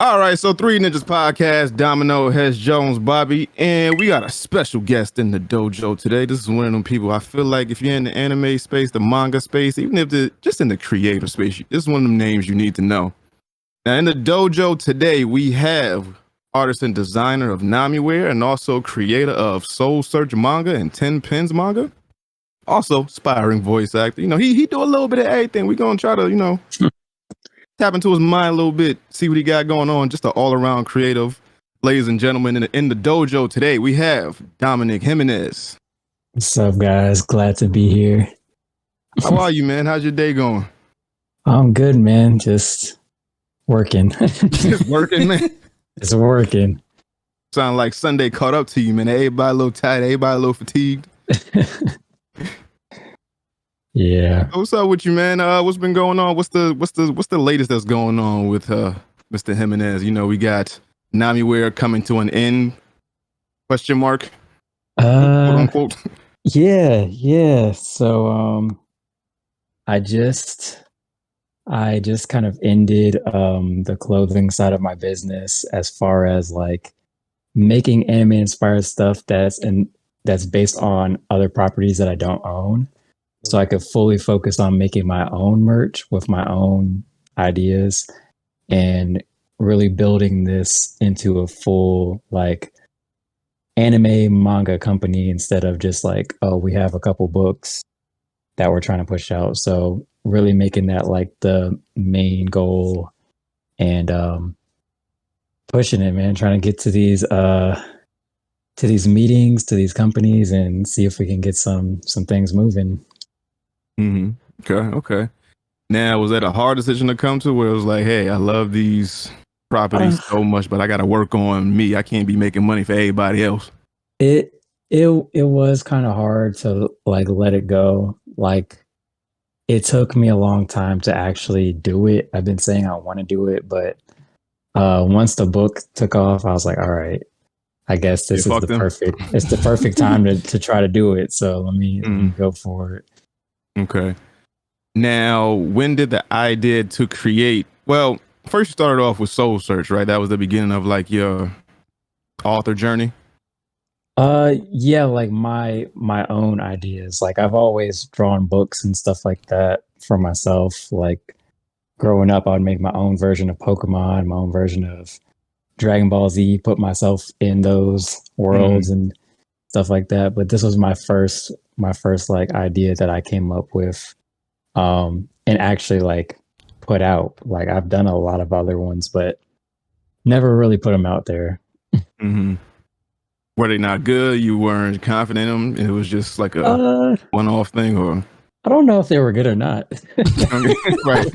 All right, so Three Ninjas Podcast, Domino, Hesh, Jones, Bobby, and we got a special guest in the dojo today. This is one of them people I feel like if you're in the anime space, the manga space, even if just in the creator space, this is one of them names you need to know. Now, in the dojo today, we have artist and designer of Namiware and also creator of Soul Search manga and 10 Pins manga. Also, aspiring voice actor. He do a little bit of everything. We're going to try to, tap into his mind a little bit, see what he got going on. Just an all-around creative. Ladies and gentlemen, in the dojo today, we have Dominic Jimenez. What's up, guys? Glad to be here. How are you, man? How's your day going? I'm good, man. Just working. Just working, man? Just working. Sound like Sunday caught up to you, man. Everybody a little tired, everybody a little fatigued. Yeah. What's up with you, man? What's been going on? What's the latest that's going on with Mr. Jimenez? We got Namiware coming to an end? Question mark. Quote unquote. Yeah. So I just kind of ended the clothing side of my business as far as like making anime inspired stuff that's based on other properties that I don't own. So I could fully focus on making my own merch with my own ideas and really building this into a full like anime manga company instead of just like, oh, we have a couple books that we're trying to push out. So really making that like the main goal and pushing it, man, trying to get to these meetings, to these companies and see if we can get some things moving. Mm-hmm. Okay. Now, was that a hard decision to come to where it was like, hey, I love these properties so much, but I got to work on me. I can't be making money for everybody else. It was kind of hard to like let it go. Like it took me a long time to actually do it. I've been saying I want to do it, but once the book took off, I was like, all right, I guess this is the perfect time to try to do it. So let me go for it. Okay. Now, when did the idea to create? Well, first you started off with Soul Search, right? That was the beginning of like your author journey. Yeah, like my own ideas. Like I've always drawn books and stuff like that for myself. Like growing up, I would make my own version of Pokemon, my own version of Dragon Ball Z, put myself in those worlds and stuff like that. But this was my first like idea that I came up with and actually like put out. Like I've done a lot of other ones, but never really put them out there. Were they not good? You weren't confident in them? It was just like a one-off thing, or I don't know if they were good or not. Right.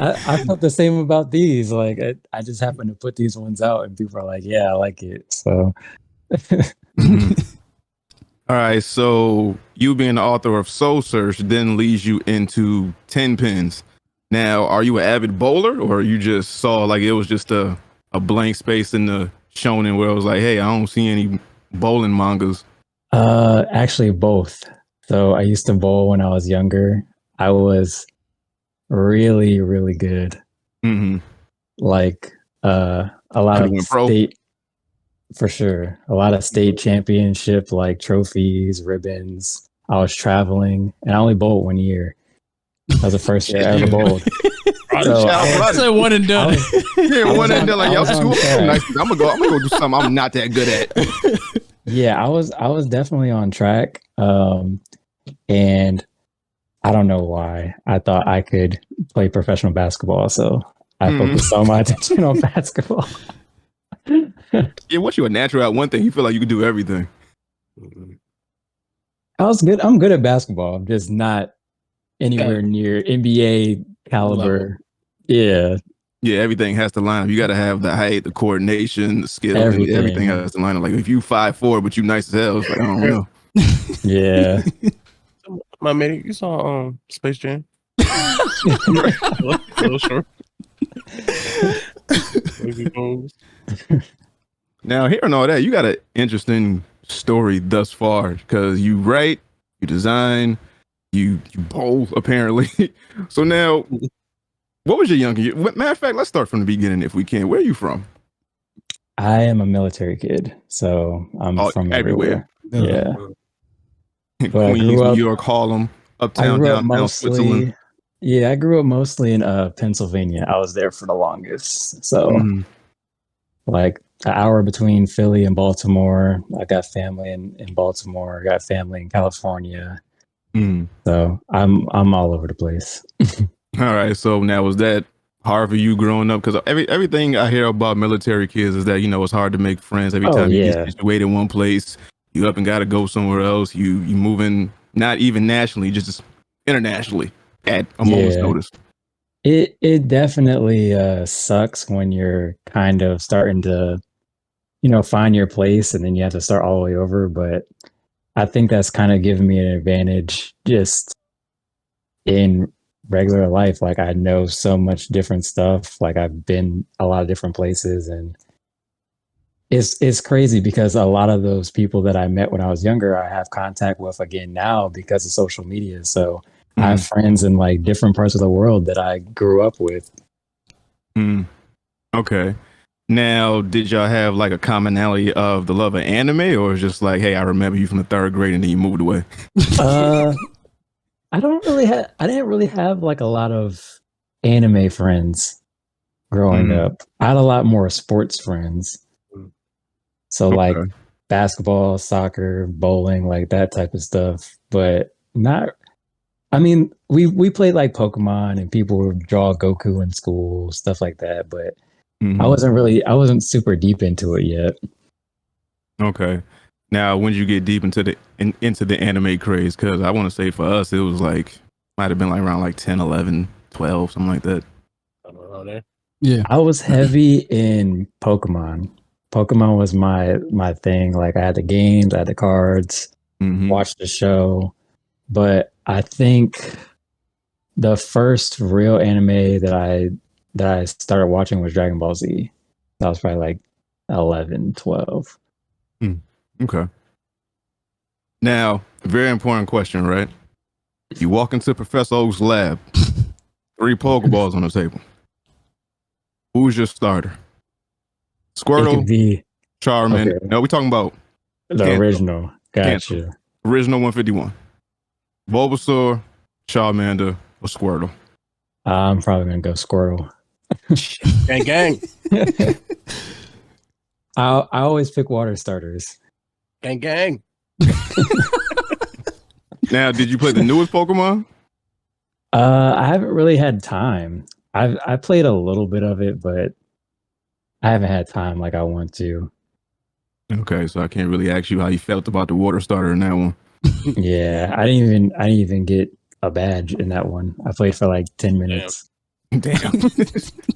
I felt the same about these. Like I just happened to put these ones out and people are like, yeah, I like it. So All right, so you being the author of Soul Search then leads you into 10 Pins. Now, are you an avid bowler, or you just saw like it was just a blank space in the shonen where it was like, hey, I don't see any bowling mangas? Actually both. So I used to bowl when I was younger. I was really, really good. Like a lot of state, for sure. A lot of state championship like trophies, ribbons. I was traveling and I only bowled 1 year. That was the first year I ever bowled. So I said one and done. One and done. Like, yo, I'm gonna go do something I'm not that good at. Yeah, I was definitely on track. And I don't know why. I thought I could play professional basketball, so I focused all my attention on basketball. Yeah, once you're a natural at one thing, you feel like you can do everything. I was good. I'm good at basketball. I'm just not anywhere near NBA caliber. Yeah. Yeah, everything has to line up. You got to have the height, the coordination, the skill. Everything has to line up. Like if you 5'4", but you nice as hell, it's like, I don't know. Yeah. My man, you saw Space Jam? A little short. Now, hearing all that, you got an interesting story thus far because you write, you design, you bowl apparently. So now, What was your younger year? Matter of fact, let's start from the beginning if we can. Where are you from? I am a military kid, so I'm from everywhere. Yeah. But I Queens, grew New up. York, Harlem, I uptown, grew up downtown, Switzerland. mostly. Yeah, I grew up mostly in Pennsylvania. I was there for the longest. So Mhm. like an hour between Philly and Baltimore. I got family in Baltimore. I got family in California. Mhm. So I'm all over the place. All right. So now was that hard for you growing up? Because everything I hear about military kids is that it's hard to make friends every Oh time you get yeah. situated in one place. You up and got to go somewhere else. You moving not even nationally, just internationally at a moment's Yeah. notice. It definitely sucks when you're kind of starting to, find your place and then you have to start all the way over. But I think that's kind of given me an advantage just in regular life. Like I know so much different stuff. Like I've been a lot of different places, and it's crazy because a lot of those people that I met when I was younger, I have contact with again now because of social media. So I have friends in like different parts of the world that I grew up with. Okay. Now, did y'all have like a commonality of the love of anime, or is just like, hey, I remember you from the third grade and then you moved away? I didn't really have like a lot of anime friends growing up. I had a lot more sports friends. So like Okay. basketball, soccer, bowling, like that type of stuff. But not I mean, we played like Pokemon and people would draw Goku in school, stuff like that, but Mhm. I wasn't super deep into it yet. Okay. Now, when did you get deep into the anime craze? Because I want to say for us, it was like might have been like around like 10, 11, 12, something like that. Yeah. I was heavy in Pokemon. Pokemon was my thing. Like I had the games, I had the cards, watched the show. But I think the first real anime that I started watching was Dragon Ball Z. That was probably like 11, 12. Okay. Now, very important question, right? You walk into Professor Oak's lab, 3 Pokeballs on the table. Who's your starter? It Squirtle, could be Charmander. okay. No, we're talking about The Kanto. original. Gotcha. Kanto. Original 151. Bulbasaur, Charmander, or Squirtle? I'm probably gonna go Squirtle. Gang, gang. I always pick water starters. Gang, gang. Now, did you play the newest Pokemon? I haven't really had time. I played a little bit of it, but I haven't had time like I want to. Okay, so I can't really ask you how you felt about the water starter in that one. Yeah, I didn't even get a badge in that one. I played for like 10 minutes. Damn.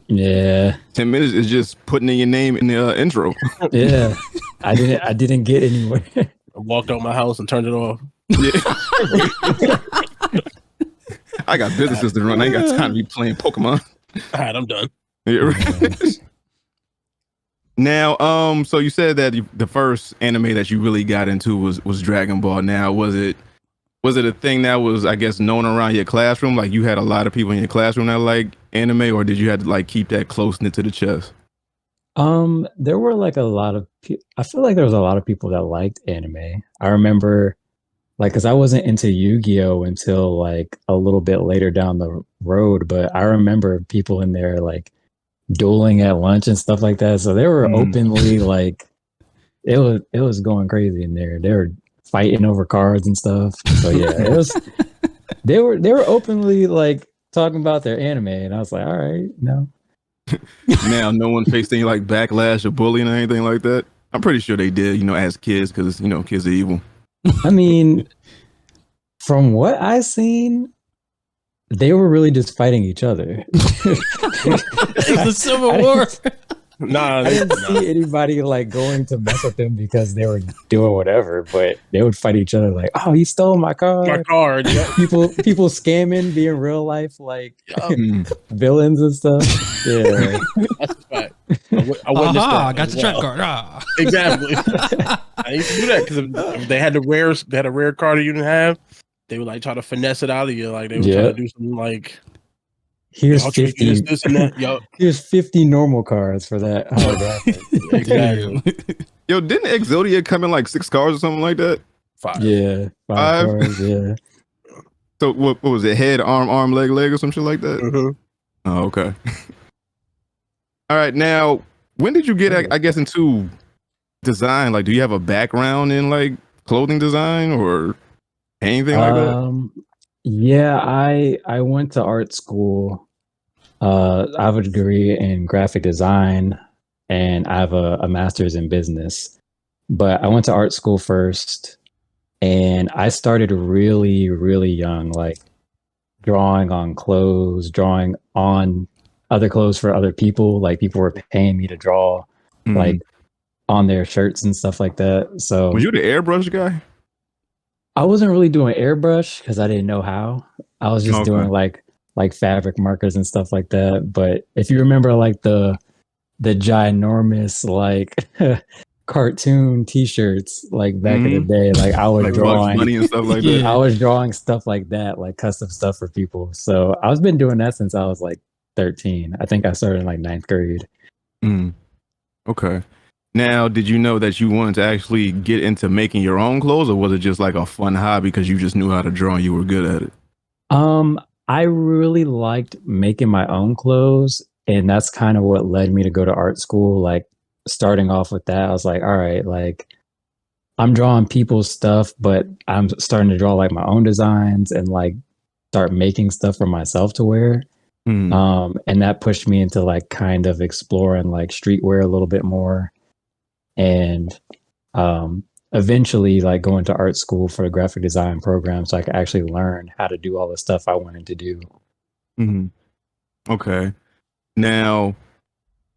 Yeah. 10 minutes is just putting in your name in the intro. Yeah. I didn't get anywhere. I walked out my house and turned it off. Yeah. I got businesses to run. I ain't got time to be playing Pokemon. All right, I'm done. Yeah, right. Now, so you said that the first anime that you really got into was Dragon Ball. Now, was it a thing that was, I guess, known around your classroom? Like you had a lot of people in your classroom that like anime, or did you have to like keep that close knit to the chest? There were like a lot of I feel like there was a lot of people that liked anime. I remember like because I wasn't into Yu-Gi-Oh until like a little bit later down the road, but I remember people in there like dueling at lunch and stuff like that. So they were openly like it was going crazy in there. They were fighting over cards and stuff. So yeah, it was they were openly like talking about their anime, and I was like, all right, no. Now, no one faced any like backlash or bullying or anything like that. I'm pretty sure they did, as kids, because kids are evil. I mean, from what I seen, they were really just fighting each other. It's the Civil War. Nah, I didn't see anybody like going to mess with them because they were doing whatever, but they would fight each other like, "Oh, you stole my car!" my card. Yeah. People scamming, being real life like villains and stuff. Yeah, That's a fact. I witnessed that. I got the trap card. Exactly. I used to do that because if they had a rare card that you didn't have, they would like try to finesse it out of you. Like they would try to do something like here's Y'all tricky 50. this and that. Y'all, Here's 50 normal cards for that holographic. exactly. Yo, didn't Exodia come in like 6 cars or something like that? 5. Yeah, 5 Five? cards. Yeah. So what was it? Head, arm, leg, or some shit like that? Mhm. Oh, okay. All right. Now, when did you get, I guess, into design? Like, do you have a background in like clothing design or anything like that? Yeah, I went to art school. I have a degree in graphic design, and I have a master's in business. But I went to art school first, and I started really, really young, like drawing on clothes, drawing on other clothes for other people. Like people were paying me to draw, like on their shirts and stuff like that. So Was you the airbrush guy? I wasn't really doing airbrush because I didn't know how. I was just doing like fabric markers and stuff like that. But if you remember like the ginormous like cartoon t-shirts like back in the day, like I was Like Bugs drawing Bunny and stuff like Yeah. I was drawing stuff like that, like custom stuff for people. So I've been doing that since I was like 13. I think I started in like 9th grade. that. Okay. Now, did you know that you wanted to actually get into making your own clothes, or was it just like a fun hobby because you just knew how to draw and you were good at it? I really liked making my own clothes, and that's kind of what led me to go to art school. Like starting off with that, I was like, all right, like I'm drawing people's stuff, but I'm starting to draw like my own designs and like start making stuff for myself to wear. And that pushed me into like kind of exploring like streetwear a little bit more, and eventually like going to art school for a graphic design program so I could actually learn how to do all the stuff I wanted to do. Okay. Now,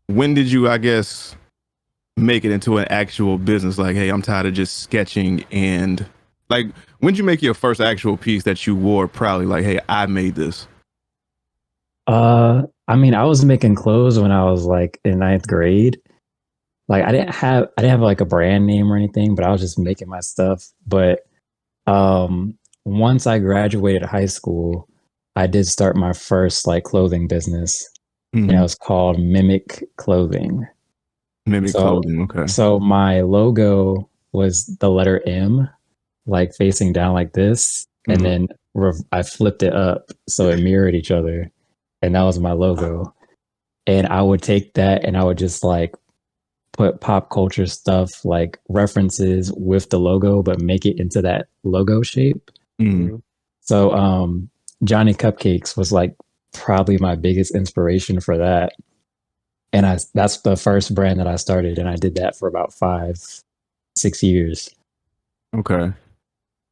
when did you, I guess, make it into an actual business? Like, hey, I'm tired of just sketching. And like, when did you make your first actual piece that you wore proudly? Like, hey, I made this. I mean, I was making clothes when I was like in 9th grade. Like I didn't have like a brand name or anything, but I was just making my stuff. But once I graduated high school, I did start my first like clothing business. And it was called Mimic Clothing. Clothing, okay. So my logo was the letter M, like facing down like this, and then I flipped it up so it mirrored each other, and that was my logo. And I would take that and I would just like put pop culture stuff like references with the logo, but make it into that logo shape. So Johnny Cupcakes was like probably my biggest inspiration for that. And that's the first brand that I started, and I did that for about 5-6 years. Okay.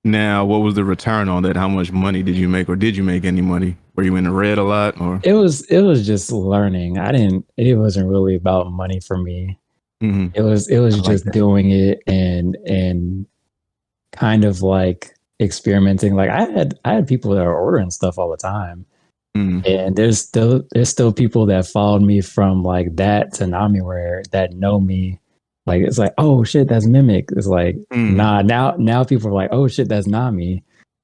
Now, what was the return on that? How much money did you make, or did you make any money? Were you in the red a lot, or? It was just learning. It wasn't really about money for me. It was just doing it and kind of like experimenting. Like I had people that are ordering stuff all the time. And there's still people that followed me from like that to Namiware that know me. Like it's like, oh shit, that's Mimic. It's like, nah, now people are like, oh shit, that's Nami.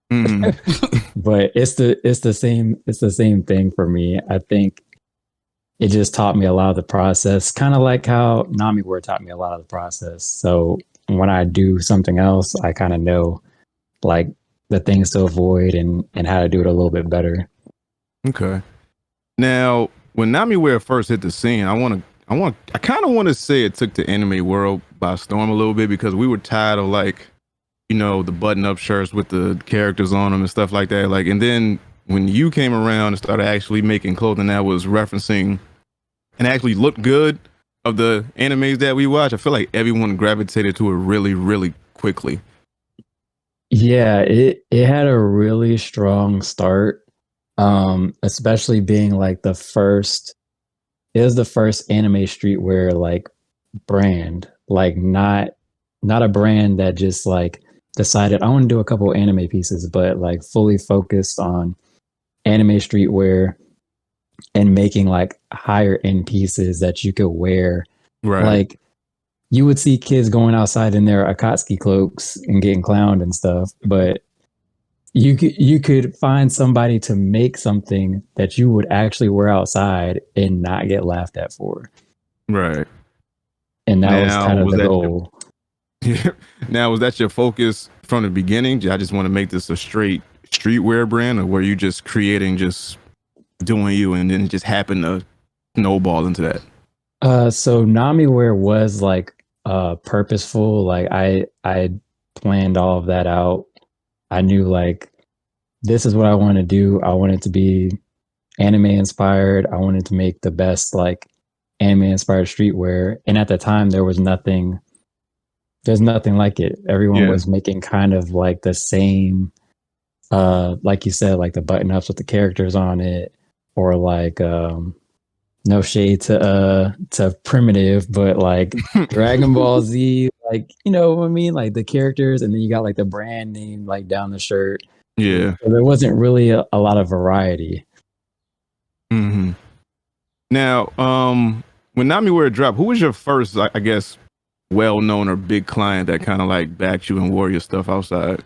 But it's the same thing for me. I think it just taught me a lot of the process, kind of like how Namiware taught me a lot of the process. So when I do something else, I kind of know like the things to avoid and how to do it a little bit better. Okay. Now, when Namiware first hit the scene, I kind of want to say it took the anime world by storm a little bit, because we were tired of like, you know, the button-up shirts with the characters on them and stuff like that. Like, and then when you came around and started actually making clothing that was referencing and actually looked good of the animes that we watch, I feel like everyone gravitated to it really, really quickly. Yeah, it had a really strong start. Especially being like it was the first anime streetwear like brand, like not a brand that just like decided I want to do a couple anime pieces, but like fully focused on anime streetwear and making like higher end pieces that you could wear. Right. Like you would see kids going outside in their Akatsuki cloaks and getting clowned and stuff, but you could find somebody to make something that you would actually wear outside and not get laughed at for. Right. And that was Now, kind of was the that goal. Now, was that your focus from the beginning? I just want to make this a straight streetwear brand, or were you just creating, just doing you, and then it just happened to snowball into that? So Namiware was like purposeful. Like I planned all of that out. I knew like this is what I want to do. I wanted to be anime inspired. I wanted to make the best like anime inspired streetwear. And at the time there's nothing like it. Everyone was making kind of like the same like you said, like the button ups with the characters on it, or like no shade to Primitive, but like Dragon Ball Z, like you know what I mean, like the characters, and then you got like the brand name like down the shirt. Yeah. So there wasn't really a lot of variety. Mm-hmm. Now, when Namiware dropped, who was your first, I guess, well-known or big client that kind of like backed you and wore your stuff outside?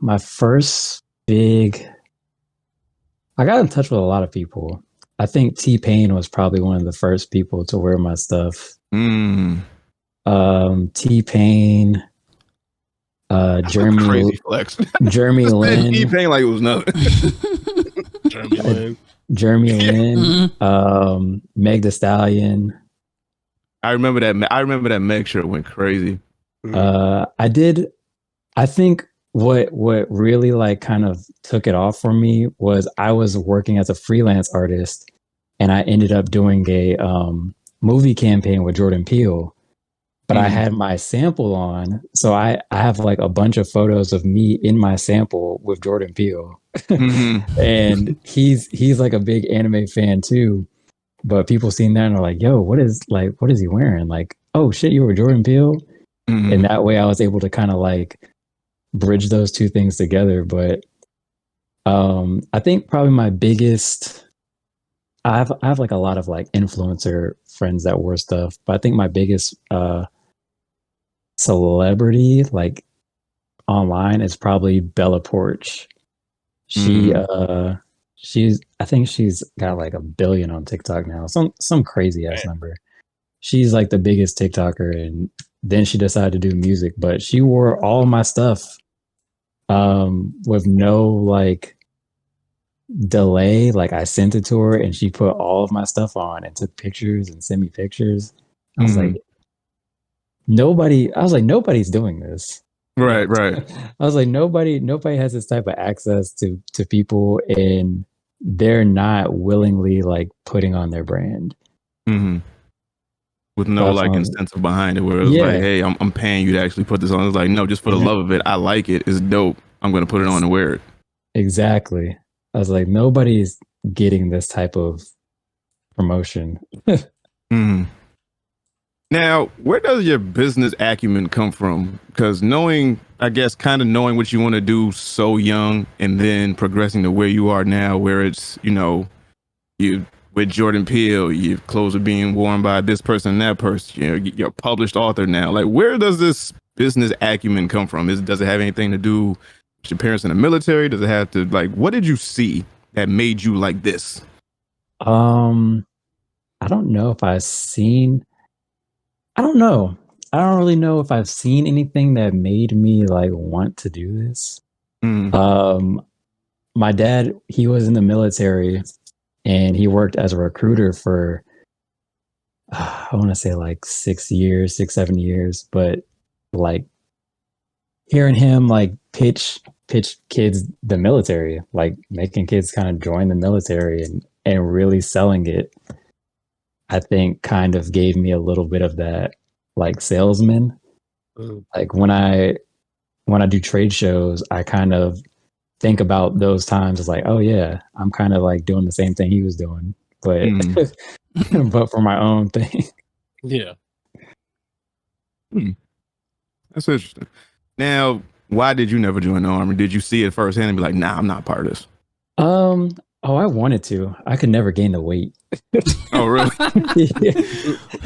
My first big, I got in touch with a lot of people. I think T-Pain was probably one of the first people to wear my stuff. Mm. T-Pain, Jeremy, crazy flex. Jeremy Lin, T-Pain like it was nothing. Jeremy Lin, Meg Thee Stallion. I remember that Meg shirt went crazy. I think what really like kind of took it off for me was I was working as a freelance artist, and I ended up doing a movie campaign with Jordan Peele, but I had my sample on. So I have like a bunch of photos of me in my sample with Jordan Peele. And he's like a big anime fan too. But people seen that and are like, yo, what is he wearing? Like, oh shit, you were Jordan Peele? And that way I was able to kind of like bridge those two things together. But I think probably my biggest, I have like a lot of like influencer friends that wear stuff, but I think my biggest celebrity like online is probably Bella Porch. I think she's got like 1 billion on TikTok now. Some crazy ass number. She's like the biggest TikToker, and then she decided to do music, but she wore all my stuff with no like delay. Like I sent it to her and she put all of my stuff on and took pictures and sent me pictures. I was like, nobody's doing this. Right. I was like, nobody has this type of access to people, and they're not willingly like putting on their brand. With no like incentive behind it, where it was like, hey, I'm paying you to actually put this on. It was like, no, just for the love of it. I like it. It's dope. I'm going to put it on and wear it. Exactly. I was like, nobody's getting this type of promotion. Now, where does your business acumen come from? Because knowing what you want to do so young, and then progressing to where you are now, where it's, you with Jordan Peele, your clothes are being worn by this person and that person. You're a published author now. Like, where does this business acumen come from? Does it have anything to do with your parents in the military? Does it have to, like, what did you see that made you like this? I don't know if I don't know. I don't really know if I've seen anything that made me like want to do this. My dad, he was in the military, and he worked as a recruiter for I want to say like 6, 7 years, but like hearing him like pitch kids the military, like making kids kind of join the military and really selling it, I think kind of gave me a little bit of that like salesman. Like when I do trade shows, I kind of think about those times as like, oh yeah, I'm kind of like doing the same thing he was doing, but but for my own thing. Yeah. That's interesting. Now, why did you never join the army? Did you see it firsthand and be like, nah, I'm not part of this? Oh, I wanted to. I could never gain the weight. Oh, really? Yeah.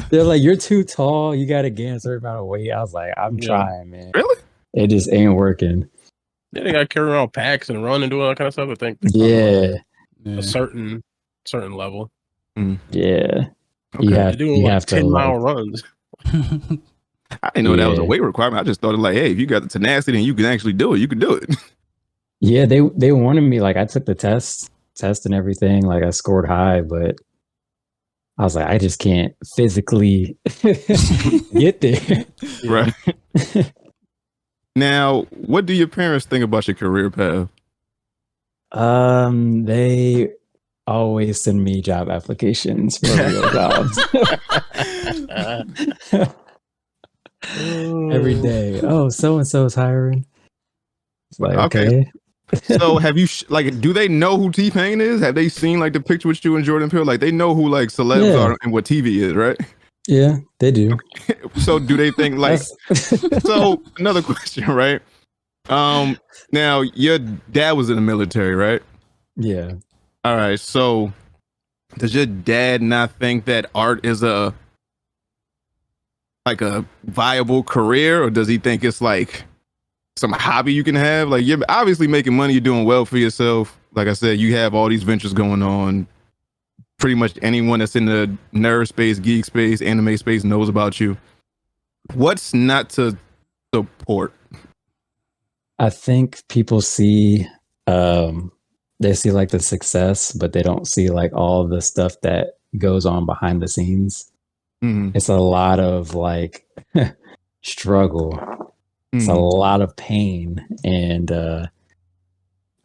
They're like, you're too tall. You got to gain a certain amount of weight. I was like, I'm trying, man. Really? It just ain't working. Yeah, they got to carry around packs and run and do all that kind of stuff. I think. Yeah. A certain level. Yeah. Okay. They're doing you like have to 10-mile runs. I didn't know that was a weight requirement. I just thought like, hey, if you got the tenacity and you can actually do it, you can do it. Yeah, they wanted me, like, I took the test and everything, like I scored high, but I was like, I just can't physically get there. Right. Now, what do your parents think about your career path? They always send me job applications for real jobs. Every day. Oh, so and so is hiring. It's like, okay. So have you do they know who T-Pain is? Have they seen like the picture with you and Jordan Peele? Like they know who like celebs are and what TV is, right? Yeah, they do. So do they think like so another question, right? Now your dad was in the military, right? Yeah. All right. So does your dad not think that art is a viable career, or does he think it's like some hobby you can have? Like you're obviously making money, you're doing well for yourself. Like I said, you have all these ventures going on. Pretty much anyone that's in the nerd space, geek space, anime space knows about you. What's not to support? I think people see they see like the success, but they don't see like all of the stuff that goes on behind the scenes. It's a lot of like struggle. It's a lot of pain, and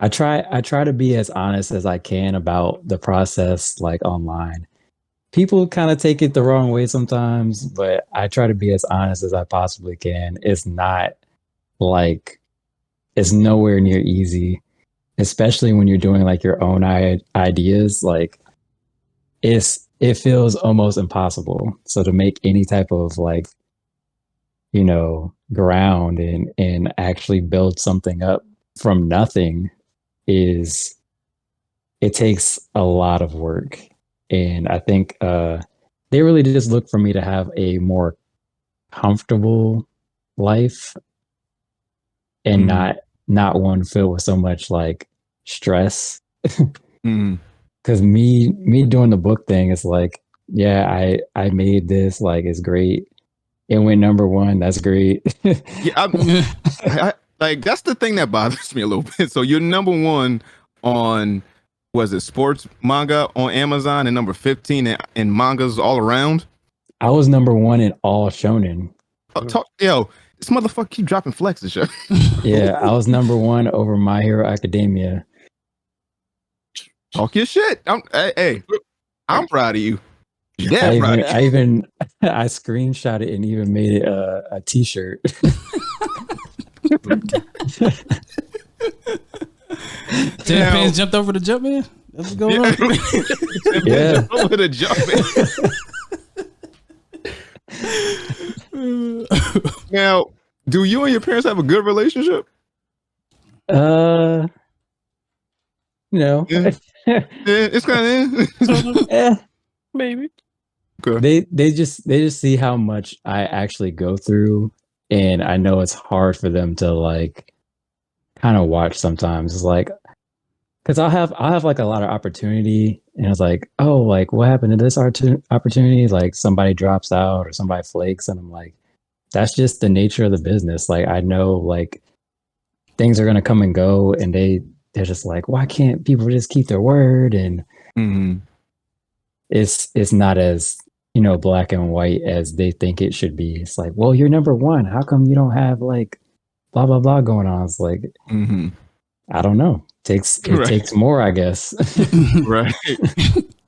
I try to be as honest as I can about the process, like online. People kind of take it the wrong way sometimes, but I try to be as honest as I possibly can. It's not like it's nowhere near easy, especially when you're doing like your own ideas. Like it feels almost impossible. So to make any type of like, you know, ground and actually build something up from nothing it takes a lot of work. And I think they really just look for me to have a more comfortable life and not one filled with so much like stress. Because me doing the book thing is like, yeah, I made this, like it's great. It went #1. That's great. Yeah, I, like that's the thing that bothers me a little bit. So you're #1 on was it sports manga on Amazon and number 15 in mangas all around. I was #1 in all shonen. This motherfucker keep dropping flexes, yo. Yeah, I was #1 over My Hero Academia. Talk your shit. I'm proud of you. Yeah, I screenshot it and even made it a t-shirt. Ten Pants jumped over the jump man. That's what's going on. Yeah, over the jump man. Now, do you and your parents have a good relationship? No. Yeah. It's kind of maybe. Okay. They just see how much I actually go through, and I know it's hard for them to like kind of watch sometimes. It's like because I'll have like a lot of opportunity, and it's like, oh, like what happened to this opportunity? Like somebody drops out or somebody flakes, and I'm like, that's just the nature of the business. Like I know like things are gonna come and go, and they're just like, why can't people just keep their word? And it's not as, you know, black and white as they think it should be. It's like, well, you're #1. How come you don't have like blah blah blah going on? It's like, I don't know. It takes more, I guess. Right.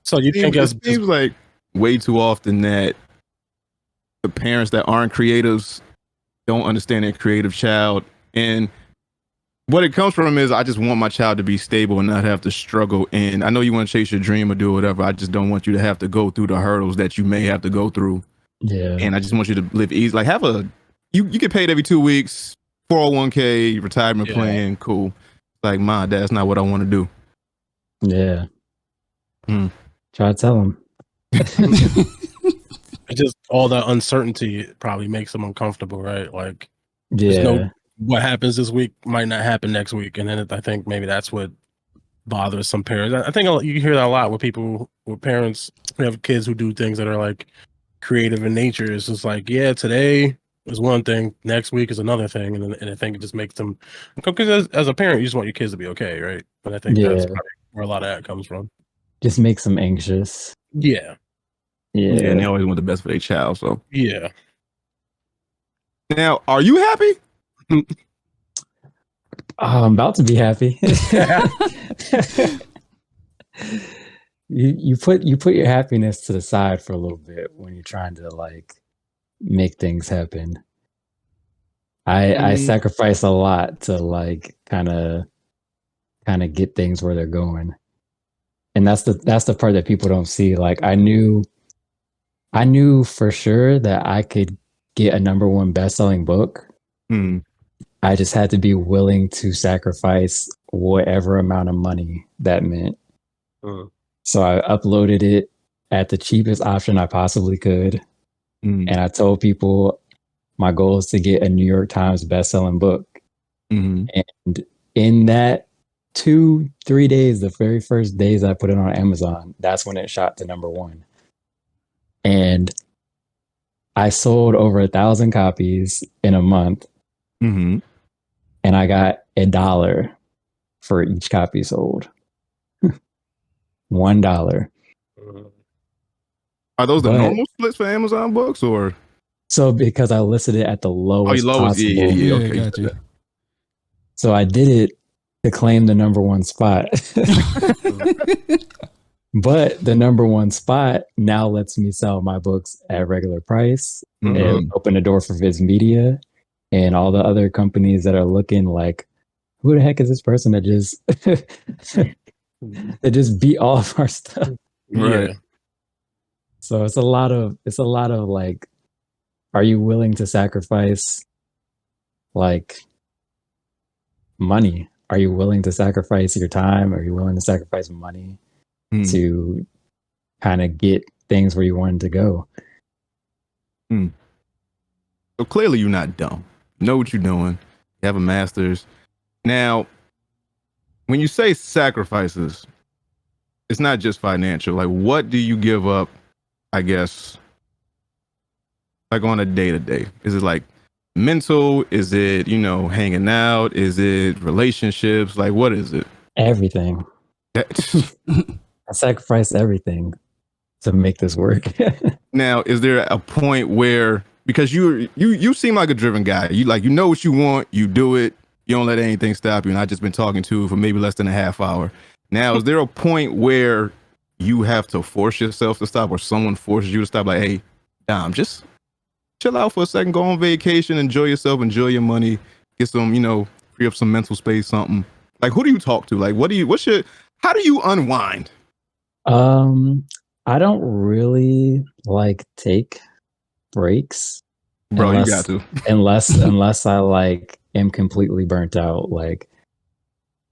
So you think it seems like way too often that the parents that aren't creatives don't understand their creative child, and what it comes from is I just want my child to be stable and not have to struggle. And I know you want to chase your dream or do whatever. I just don't want you to have to go through the hurdles that you may have to go through. Yeah. And I just want you to live easy. Like you get paid every 2 weeks, 401k, retirement plan, cool. Like, that's not what I want to do. Yeah. Try to tell them. Just all that uncertainty probably makes them uncomfortable, right? Like, what happens this week might not happen next week, and then I think maybe that's what bothers some parents. I think you hear that a lot with people, with parents who have kids who do things that are like creative in nature. It's just like, yeah, today is one thing, next week is another thing, and I think it just makes them, because as a parent, you just want your kids to be okay, right? And I think that's probably where a lot of that comes from. Just makes them anxious. Yeah. Yeah, and they always want the best for their child. So yeah. Now, are you happy? I'm about to be happy. you put your happiness to the side for a little bit when you're trying to like make things happen. I sacrifice a lot to like kind of get things where they're going. And that's the part that people don't see. Like I knew for sure that I could get a #1 best-selling book. I just had to be willing to sacrifice whatever amount of money that meant. So I uploaded it at the cheapest option I possibly could. And I told people my goal is to get a New York Times best-selling book. And in that 2-3 days, the very first days I put it on Amazon, that's when it shot to #1. And I sold over 1,000 copies in a month. And I got $1 for each copy sold. $1. Are those the normal splits for Amazon books, or? So because I listed it at the lowest possible. Yeah, okay. Got you. So I did it to claim the #1 spot. But the #1 spot now lets me sell my books at regular price. It opened the door for Viz Media and all the other companies that are looking like, who the heck is this person that just that just beat all of our stuff? Right. Yeah. So it's a lot of like, are you willing to sacrifice like money? Are you willing to sacrifice your time? Are you willing to sacrifice money to kind of get things where you wanted to go? So clearly you're not dumb. You know what you're doing. You have a master's. Now, when you say sacrifices, it's not just financial. Like, what do you give up, I guess, like on a day-to-day? Is it like mental? Is it, hanging out? Is it relationships? Like, what is it? Everything. I sacrificed everything to make this work. Now, is there a point where, because you seem like a driven guy, you know what you want, you do it, you don't let anything stop you, and I've just been talking to you for maybe less than a half hour. Now, is there a point where you have to force yourself to stop, or someone forces you to stop, like, hey, Dom, just chill out for a second, go on vacation, enjoy yourself, enjoy your money, get some, free up some mental space, something? Like, who do you talk to? Like, how do you unwind? I don't really like take breaks. Bro, you got to. unless I like am completely burnt out. Like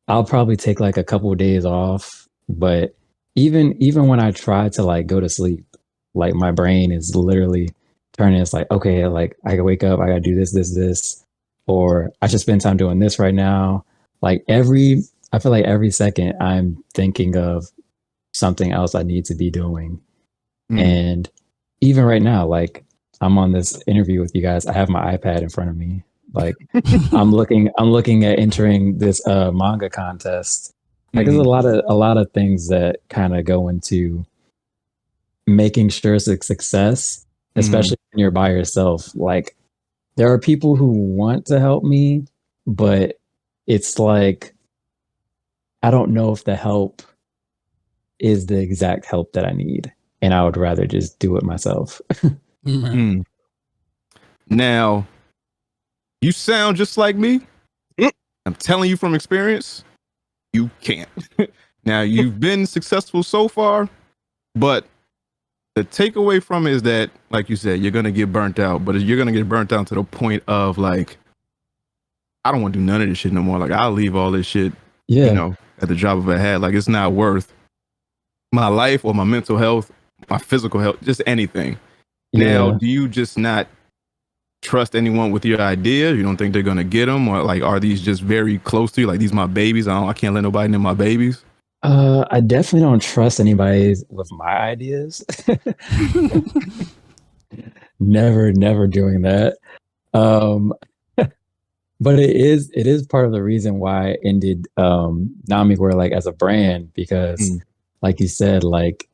I'll probably take like a couple of days off, but even when I try to like go to sleep, like my brain is literally turning. It's like, okay, like I can wake up, I gotta do this, or I should spend time doing this right now. Like I feel like every second I'm thinking of something else I need to be doing. And even right now, like I'm on this interview with you guys, I have my iPad in front of me. Like I'm looking at entering this manga contest. Like there's a lot of things that kind of go into making sure it's a success, especially when you're by yourself. Like there are people who want to help me, but it's like I don't know if the help is the exact help that I need, and I would rather just do it myself. Now, you sound just like me. I'm telling you from experience, you can't. Now, you've been successful so far, but the takeaway from it is that, like you said, you're going to get burnt out, but you're going to get burnt out to the point of like, I don't want to do none of this shit no more. Like, I'll leave all this shit, at the drop of a hat. Like, it's not worth my life or my mental health, my physical health, just anything. Now, do you just not trust anyone with your idea? You don't think they're gonna get them, or like, are these just very close to you? Like, these my babies. I can't let nobody near my babies. I definitely don't trust anybody with my ideas. Never doing that. Um, but it is part of the reason why I ended Namiware like as a brand, because like you said, like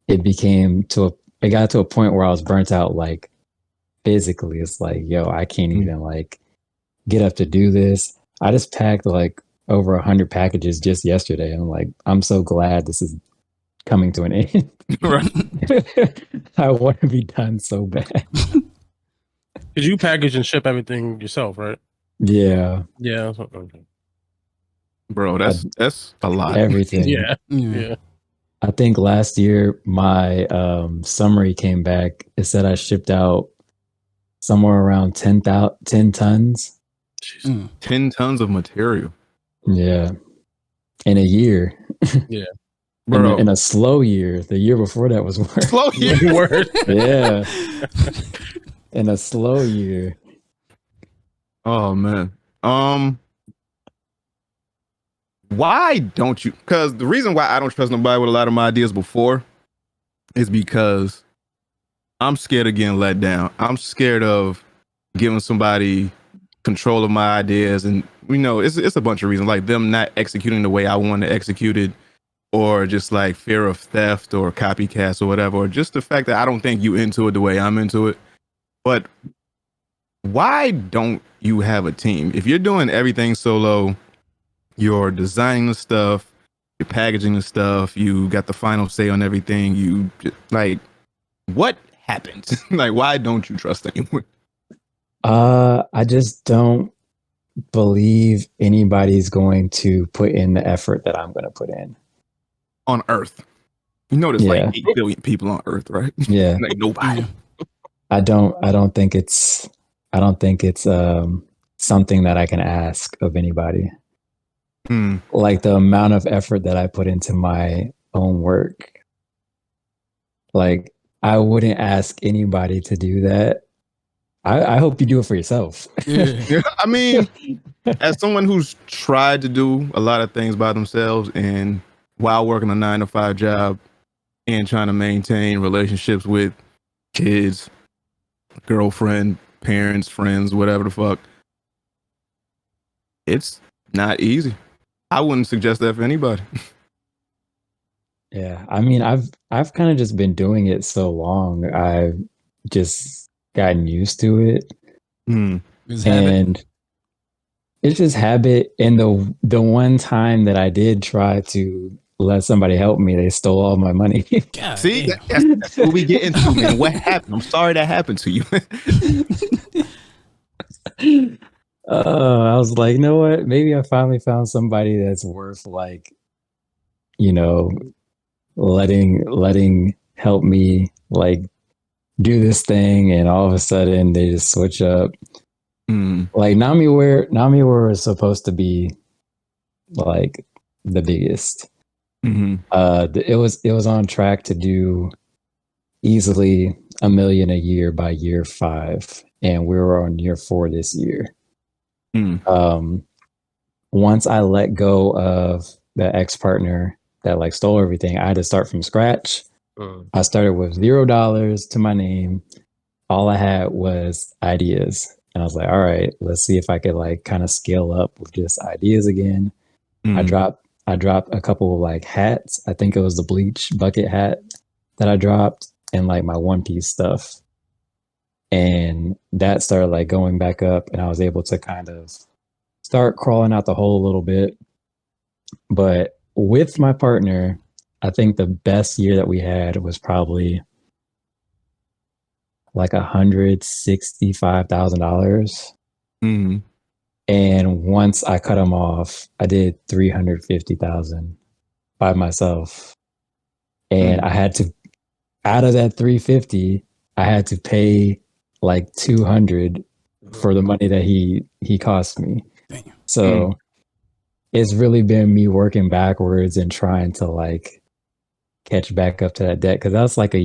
it got to a point where I was burnt out, like physically. It's like, yo, I can't even like get up to do this. I just packed like over 100 packages just yesterday. I'm like, I'm so glad this is coming to an end. I want to be done so bad. Did you package and ship everything yourself, right? Yeah. Yeah. Okay. Bro, that's a lot. Everything. Yeah. I think last year my summary came back. It said I shipped out somewhere around 10 tons. 10 tons of material. Yeah. In a year. Yeah. Bro. In a slow year. The year before that was worse. Slow year. Word. Yeah. In a slow year. Oh man. Why don't you? Because the reason why I don't trust nobody with a lot of my ideas before is because I'm scared of getting let down. I'm scared of giving somebody control of my ideas, and it's a bunch of reasons, like them not executing the way I want to execute it, or just like fear of theft or copycats or whatever, or just the fact that I don't think you into it the way I'm into it. But why don't you have a team? If you're doing everything solo, you're designing the stuff, you're packaging the stuff, you got the final say on everything, you like, what happened? Like, why don't you trust anyone? I just don't believe anybody's going to put in the effort that I'm going to put in on Earth. There's like 8 billion people on Earth, right? Yeah. Like nobody. I don't think it's something that I can ask of anybody. Like the amount of effort that I put into my own work. Like I wouldn't ask anybody to do that. I hope you do it for yourself. Yeah. I mean, as someone who's tried to do a lot of things by themselves and while working a 9-to-5 job and trying to maintain relationships with kids, girlfriend, parents, friends, whatever the fuck, it's not easy. I wouldn't suggest that for anybody. Yeah, I mean, I've kind of just been doing it so long. I've just gotten used to it, and it's just habit. And the one time that I did try to let somebody help me, they stole all my money. See, that's what we get into, man. What happened? I'm sorry that happened to you. I was like, you know what? Maybe I finally found somebody that's worth like, letting help me like do this thing, and all of a sudden they just switch up. Like Namiware is supposed to be like the biggest. It was on track to do easily $1 million a year by year 5, and we were on year 4 this year. Once I let go of the ex-partner that like stole everything, I had to start from scratch. I started with $0 to my name. All I had was ideas. And I was like, all right, let's see if I could like kind of scale up with just ideas again. I dropped a couple of like hats. I think it was the bleach bucket hat that I dropped, and like my One Piece stuff. And that started like going back up, and I was able to kind of start crawling out the hole a little bit. But with my partner, I think the best year that we had was probably like $165,000. And once I cut him off, I did 350,000 by myself. And I had to, out of that 350, I had to pay like 200 for the money that he cost me. So it's really been me working backwards and trying to like catch back up to that debt, because that's like a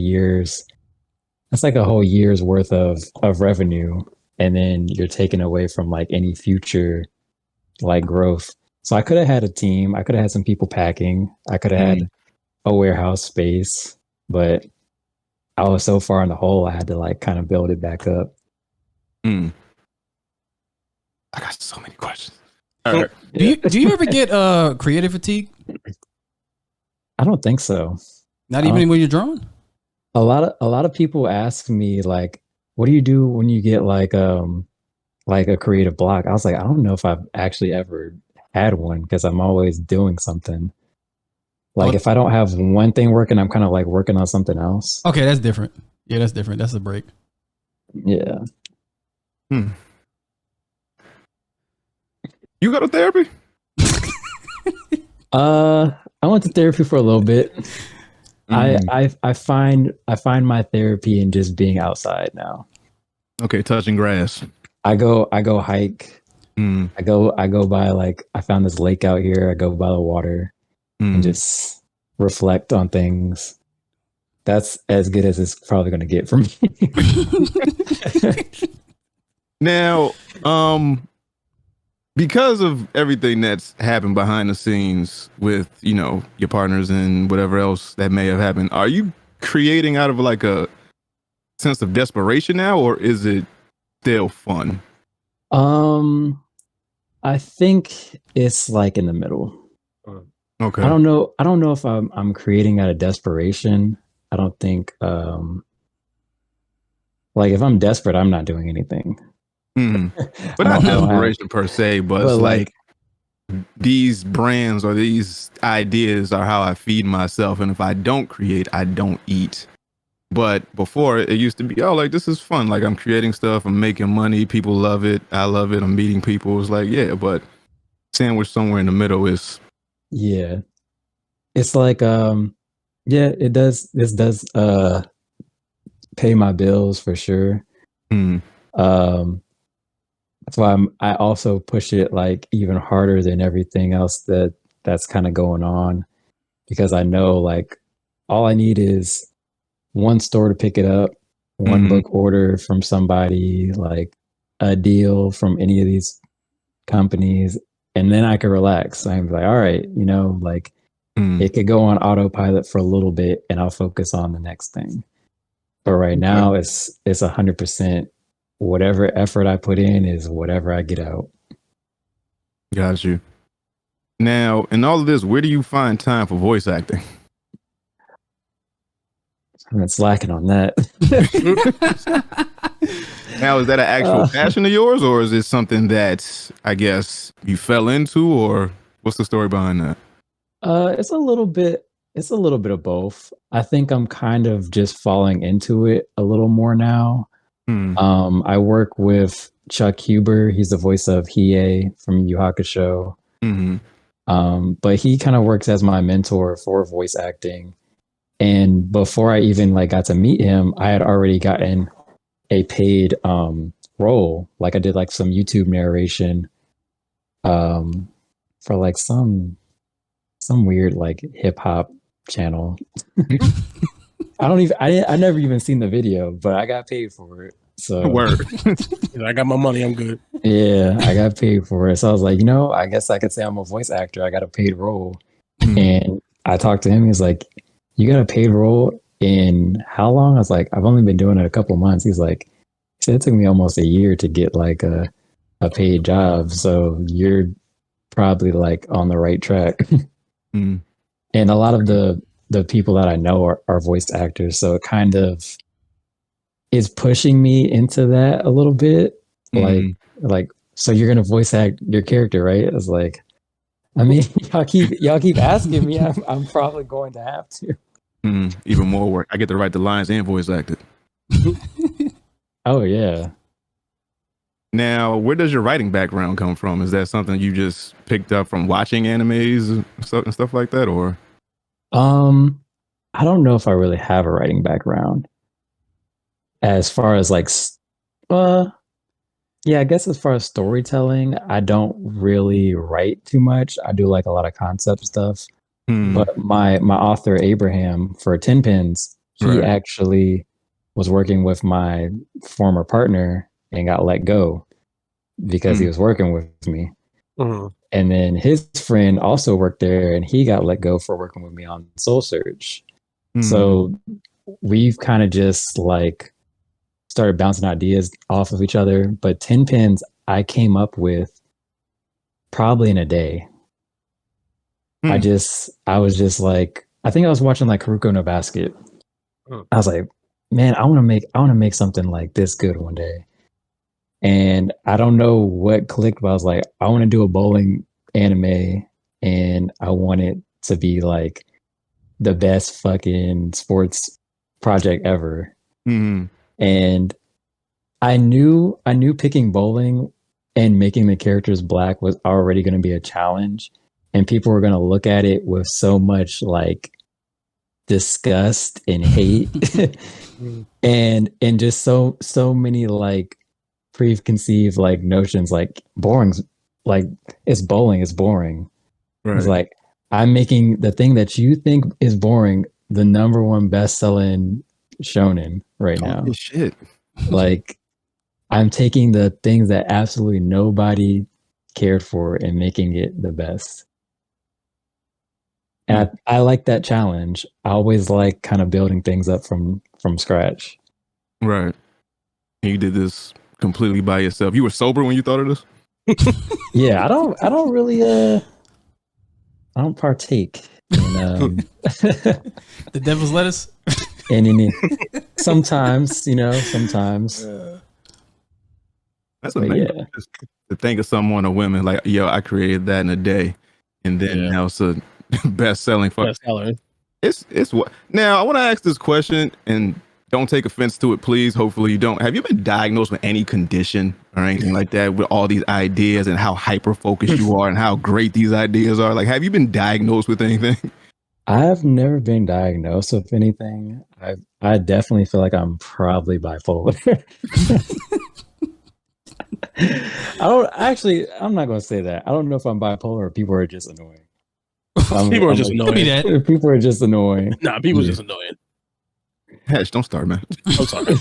whole year's worth of revenue. and then you're taken away from like any future like growth. So I could have had a team. I could have had some people packing. I could have had a warehouse space, but I was so far in the hole, I had to like kind of build it back up. I got so many questions. So, do you ever get creative fatigue? I don't think so. Not even when you're drawing? A lot of people ask me like, what do you do when you get like a creative block? I was like, I don't know if I've actually ever had one because I'm always doing something. Like if I don't have one thing working, I'm kind of like working on something else. Okay, that's different. Yeah, that's different. That's a break. Yeah. You go to therapy? I went to therapy for a little bit. I find my therapy in just being outside now. Okay, touching grass. I go hike. I go by like I found this lake out here. I go by the water and just reflect on things. That's as good as it's probably going to get for me. Now, because of everything that's happened behind the scenes with, you know, your partners and whatever else that may have happened, are you creating out of like a sense of desperation now, or is it still fun? I think it's like in the middle. Okay. I don't know if I'm creating out of desperation. I don't think like if I'm desperate, I'm not doing anything. But not desperation per se, but it's like these brands or these ideas are how I feed myself, and if I don't create, I don't eat. But before it used to be, oh, like this is fun. Like I'm creating stuff, I'm making money, people love it, I love it, I'm meeting people. It's like, yeah, but sandwich somewhere in the middle is it's like it does this does pay my bills for sure. That's why I also push it like even harder than everything else that's kind of going on, because I know like all I need is one store to pick it up, one book order from somebody, like a deal from any of these companies, and then I could relax. I'm like, all right, you know, like it could go on autopilot for a little bit and I'll focus on the next thing. But right now it's 100%. Whatever effort I put in is whatever I get out. Got you. Now, in all of this, where do you find time for voice acting? I'm slacking on that. Now, is that an actual passion of yours, or is it something that I guess you fell into, or what's the story behind that? It's a little bit of both. I think I'm kind of just falling into it a little more now. I work with Chuck Huber. He's the voice of Hiei from Yu Hakusho. But he kind of works as my mentor for voice acting. And before I even like got to meet him, I had already gotten a paid role. Like I did like some YouTube narration for like some weird like hip hop channel. I never even seen the video, but I got paid for it. So Word. I got my money, I'm good. Yeah, I got paid for it. So I was like, you know, I guess I could say I'm a voice actor. I got a paid role. And I talked to him. He's like, you got a paid role in how long? I was like, I've only been doing it a couple months. He said it took me almost a year to get like a paid job. So you're probably like on the right track. And a lot of the people that I know are voice actors. So it kind of is pushing me into that a little bit. Like, so you're gonna voice act your character, right? I was like, I mean, y'all keep asking me. I'm probably going to have to. Even more work. I get to write the lines and voice act it. Oh yeah. Now, where does your writing background come from? Is that something you just picked up from watching animes and stuff like that, or? I don't know if I really have a writing background. As far as like, yeah, I guess as far as storytelling, I don't really write too much. I do like a lot of concept stuff. But my author Abraham for 10 Pins, he actually was working with my former partner and got let go because he was working with me. And then his friend also worked there, and he got let go for working with me on Soul Search. So we've kind of just like started bouncing ideas off of each other. But 10 pins I came up with probably in a day. I was just like, I think I was watching like Kuroko no Basket. I was like, man, I want to make something like this good one day. And I don't know what clicked, but I was like, I want to do a bowling anime, and I want it to be like the best fucking sports project ever. And I knew picking bowling and making the characters black was already going to be a challenge, and people were going to look at it with so much like disgust and hate and just so many like preconceived like notions, like boring's like it's bowling, it's boring. It's like, I'm making the thing that you think is boring the number one best-selling shonen right now. Shit. Like, I'm taking the things that absolutely nobody cared for and making it the best. And I like that challenge. I always like kind of building things up from scratch. Right. And you did this completely by yourself. You were sober when you thought of this? Yeah, I don't really I don't partake in The devil's lettuce. in any sometimes, sometimes. That's amazing. Just to think of someone or women like, yo, I created that in a day, and then now it's a best-selling bestseller. It's what now. I want to ask this question, and don't take offense to it, please. Hopefully you don't. Have you been diagnosed with any condition or anything like that with all these ideas and how hyper-focused you are and how great these ideas are? Like, have you been diagnosed with anything? I've never been diagnosed with anything. I definitely feel like I'm probably bipolar. I'm not going to say that. I don't know if I'm bipolar or people are just annoying. People are just annoying. People are just annoying. Nah, people are just annoying. Hesh, don't start, man. I'm sorry.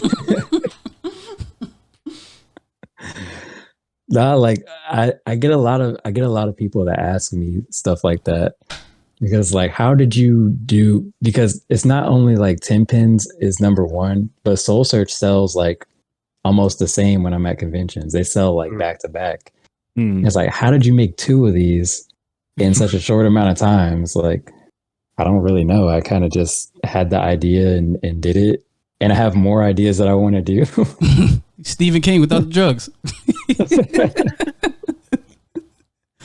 Nah, like I get a lot of people that ask me stuff like that, because like, how did you do? Because it's not only like 10 pins is number one, but Soul Search sells like almost the same when I'm at conventions. They sell like back to back. It's like, how did you make two of these in such a short amount of time? It's like, I don't really know. I kind of just had the idea and did it. And I have more ideas that I want to do. Stephen King without the drugs.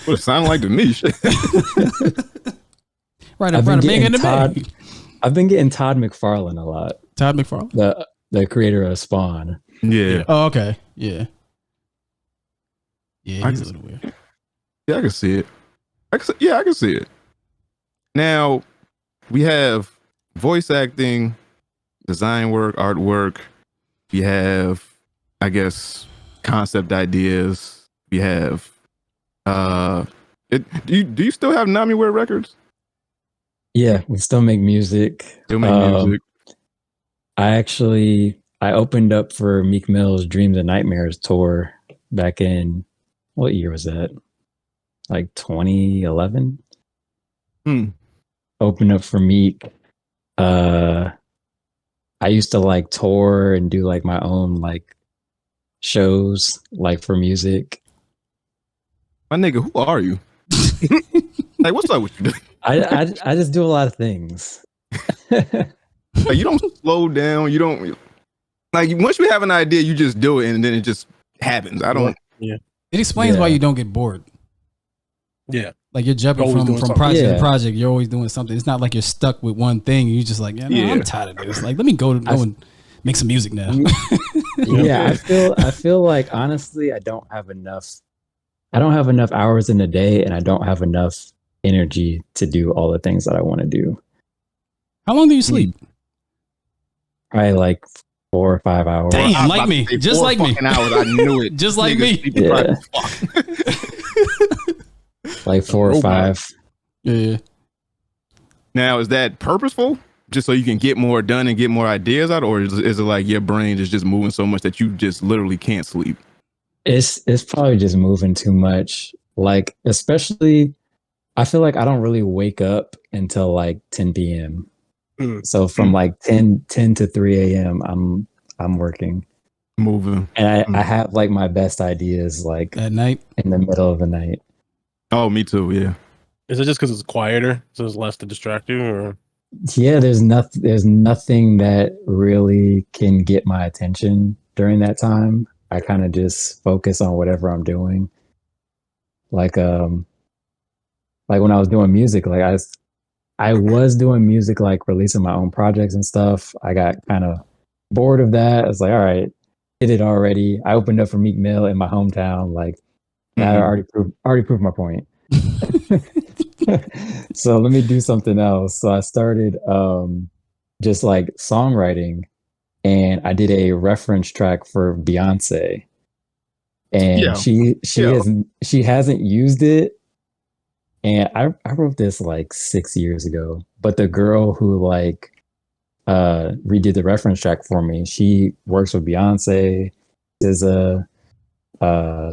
What it sound like to me? Right up front of being in the bag. I've been getting Todd McFarlane a lot. Todd McFarlane? The creator of Spawn. Yeah. Oh, okay. Yeah. Yeah, he's a little weird. Yeah, I can see it. I can see it. Now, we have voice acting, design work, artwork. We have, I guess, concept ideas. We have do you still have Namiware Records? Yeah, we still make music. Still make music. I opened up for Meek Mill's Dreams and Nightmares tour back in, what year was that? Like 2011? Opened up for Meek. I used to like tour and do like my own like shows like for music. My nigga, who are you? Like, what's up with you? I just do a lot of things. Like, you don't slow down. You don't, like, once you have an idea, you just do it, and then it just happens. I don't. Yeah. It explains why you don't get bored. Yeah. Like, you're jumping from project to project. You're always doing something. It's not like you're stuck with one thing. You're just like, I'm tired of this. Like, let me go and make some music now. Yeah, I feel like, honestly, I don't have enough hours in a day, and I don't have enough energy to do all the things that I want to do. How long do you sleep? Probably like 4 or 5 hours. Damn, like me. Just like me. Hours, I knew it. Just like me. Yeah. Like 4 or 5. Yeah. Now, is that purposeful? just so you can get more done and get more ideas out, or is it like your brain is just moving so much that you just literally can't sleep? It's probably just moving too much. Like, especially, I feel like I don't really wake up until like 10 p.m. So from like 10 to 3 a.m. I'm working, moving, and I have like my best ideas like at night, in the middle of the night. Oh, me too. Yeah. Is it just because it's quieter, so there's less to distract you, or? Yeah, there's nothing that really can get my attention during that time. I kind of just focus on whatever I'm doing. Like when I was doing music, like I was doing music, like releasing my own projects and stuff. I got kind of bored of that. I was like, all right, did it already. I opened up for Meek Mill in my hometown. Like, I already proved my point. So let me do something else. So I started just like songwriting, and I did a reference track for Beyonce. And she hasn't used it. And I wrote this like 6 years ago. But the girl who like redid the reference track for me, she works with Beyonce, SZA,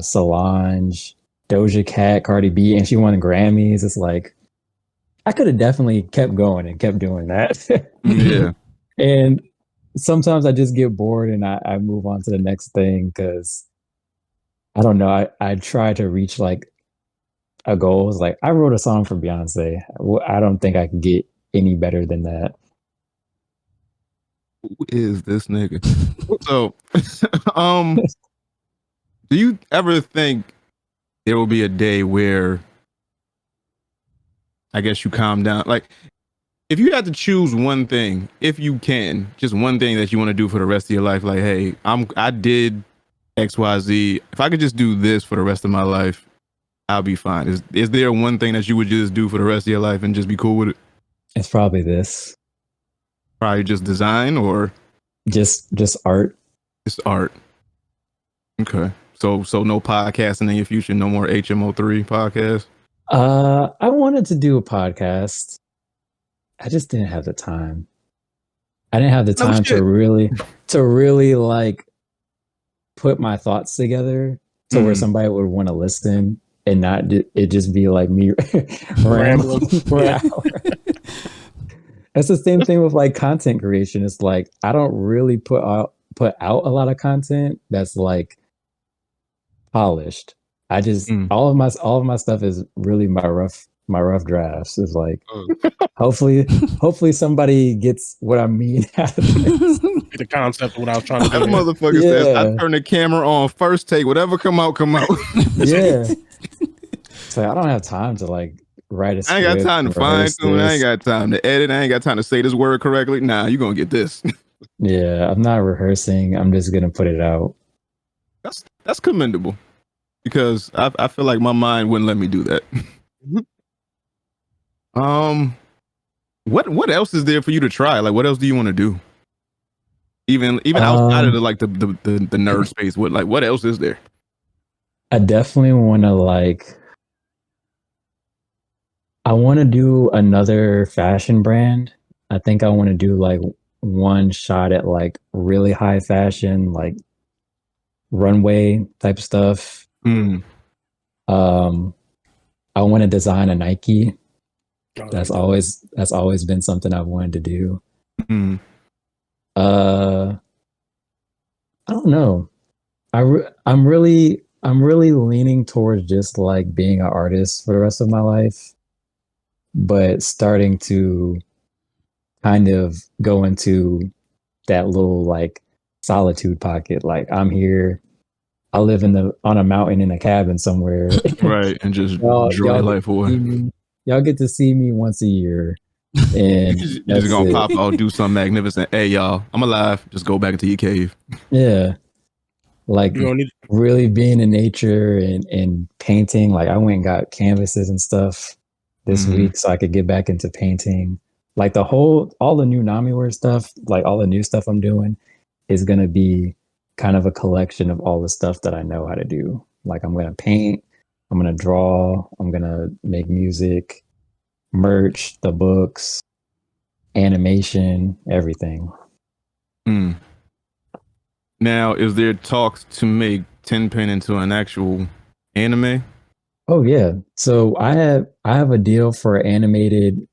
Solange, Doja Cat, Cardi B, and she won Grammys. It's like I could have definitely kept going and kept doing that. Yeah. And sometimes I just get bored and I move on to the next thing because I don't know. I try to reach like a goal. It's like I wrote a song for Beyonce. I don't think I can get any better than that. Who is this nigga? So, do you ever think there will be a day where I guess you calm down? Like, if you had to choose one thing, if you can, just one thing that you want to do for the rest of your life, like, hey, I did XYZ. If I could just do this for the rest of my life, I'll be fine. Is there one thing that you would just do for the rest of your life and just be cool with it? It's probably this. Probably just design or just art. Just art. Okay. So no podcasting in your future, no more HMO3 podcast? I wanted to do a podcast. I just didn't have the time. I didn't have the time to really like put my thoughts together to where somebody would want to listen and not it just be like me rambling for an hour. That's the same thing with like content creation. It's like I don't really put out a lot of content that's like polished. I just all of my stuff is really my rough drafts. Is like hopefully somebody gets what I mean out of this. The concept of what I was trying to do. That motherfucker says I turn the camera on first take, whatever come out. Yeah. So I don't have time to like write a script. I ain't got time to fine tune. I ain't got time to edit. I ain't got time to say this word correctly. Nah, you gonna get this. Yeah, I'm not rehearsing. I'm just gonna put it out. That's commendable, because I feel like my mind wouldn't let me do that. What else is there for you to try? Like, what else do you want to do? Even outside of the nerd space, what else is there? I definitely want to I want to do another fashion brand. I think I want to do like one shot at like really high fashion, like runway type stuff. I want to design a Nike. That's always been something I've wanted to do. I don't know. I'm really leaning towards just like being an artist for the rest of my life, but starting to kind of go into that little like solitude pocket. Like I'm here, I live on a mountain in a cabin somewhere, right? And just draw your life away. Y'all get to see me once a year, and you're just gonna pop out, do something magnificent. Hey, y'all, I'm alive. Just go back into your cave. Yeah, like really being in nature and painting. Like I went and got canvases and stuff this week so I could get back into painting. Like all the new Namiware stuff, like all the new stuff I'm doing is gonna be kind of a collection of all the stuff that I know how to do. Like I'm gonna paint, I'm gonna draw, I'm gonna make music, merch, the books, animation, everything. Now, is there talks to make Tenpin into an actual anime? Oh yeah. So I have a deal for an animated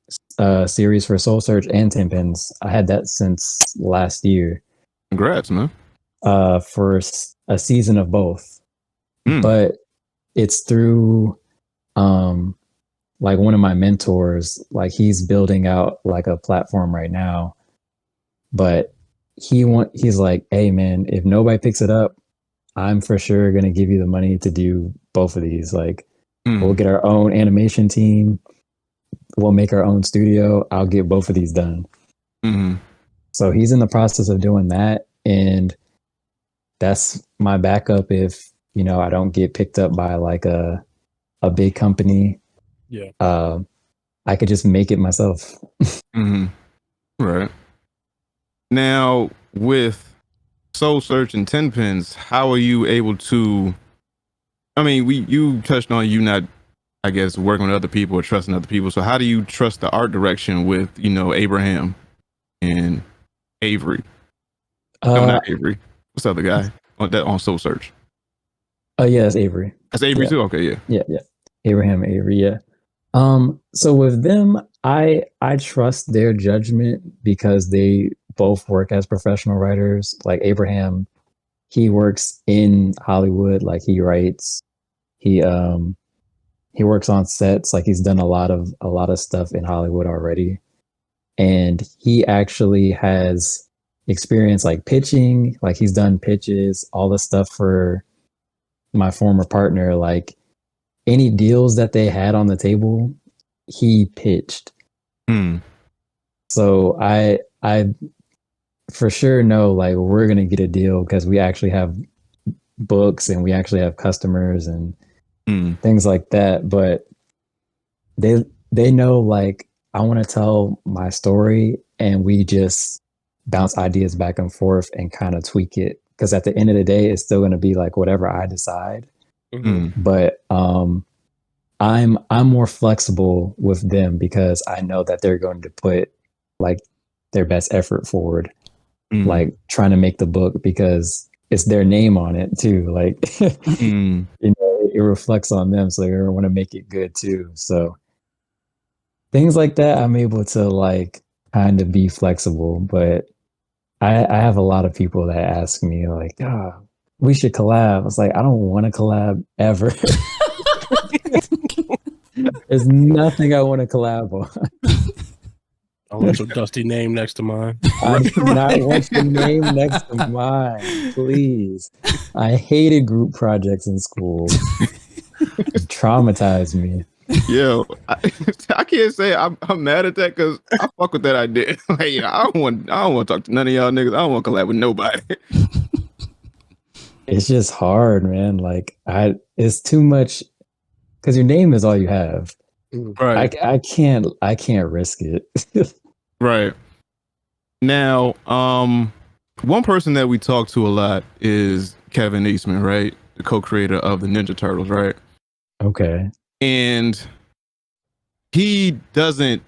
series for Soul Search and Tenpins. I had that since last year. Congrats, man. For a season of both. But it's through like one of my mentors, like he's building out like a platform right now. But he's like, hey man, if nobody picks it up, I'm for sure gonna give you the money to do both of these. Like we'll get our own animation team, we'll make our own studio, I'll get both of these done. So he's in the process of doing that, and that's my backup if I don't get picked up by like a big company. I could just make it myself. Right. Now with Soul Search and Tenpins, how are you able to, I mean, you touched on you not, I guess, working with other people or trusting other people. So how do you trust the art direction with, Abraham and Avery? No, not Avery. What's the other guy on Soul Search? Yeah, that's Avery. That's Avery too? Okay, yeah. Abraham, Avery, yeah. So with them, I trust their judgment because they both work as professional writers. Like Abraham, he works in Hollywood, like he writes, he works on sets, like he's done a lot of stuff in Hollywood already. And he actually has experience like pitching, like he's done pitches, all the stuff for my former partner, like any deals that they had on the table, he pitched. So I for sure know like we're gonna get a deal because we actually have books and we actually have customers and things like that. But they know like I want to tell my story, and we just bounce ideas back and forth and kind of tweak it, because at the end of the day it's still going to be like whatever I decide. But I'm more flexible with them because I know that they're going to put like their best effort forward, like trying to make the book, because it's their name on it too. Like it reflects on them, so they want to make it good too. So things like that, I'm able to like kind of be flexible. But I have a lot of people that ask me like, we should collab. I was like, I don't want to collab ever. There's nothing I want to collab on. I want your dusty name next to mine. I do not want your name next to mine, please. I hated group projects in school. It traumatized me. Yo, I can't say I'm mad at that because I fuck with that idea. Like, I don't want to talk to none of y'all niggas. I don't want to collab with nobody. It's just hard, man. Like it's too much because your name is all you have. Right. I can't risk it. Right. Now, one person that we talk to a lot is Kevin Eastman, right? The co-creator of the Ninja Turtles, right? Okay. And he doesn't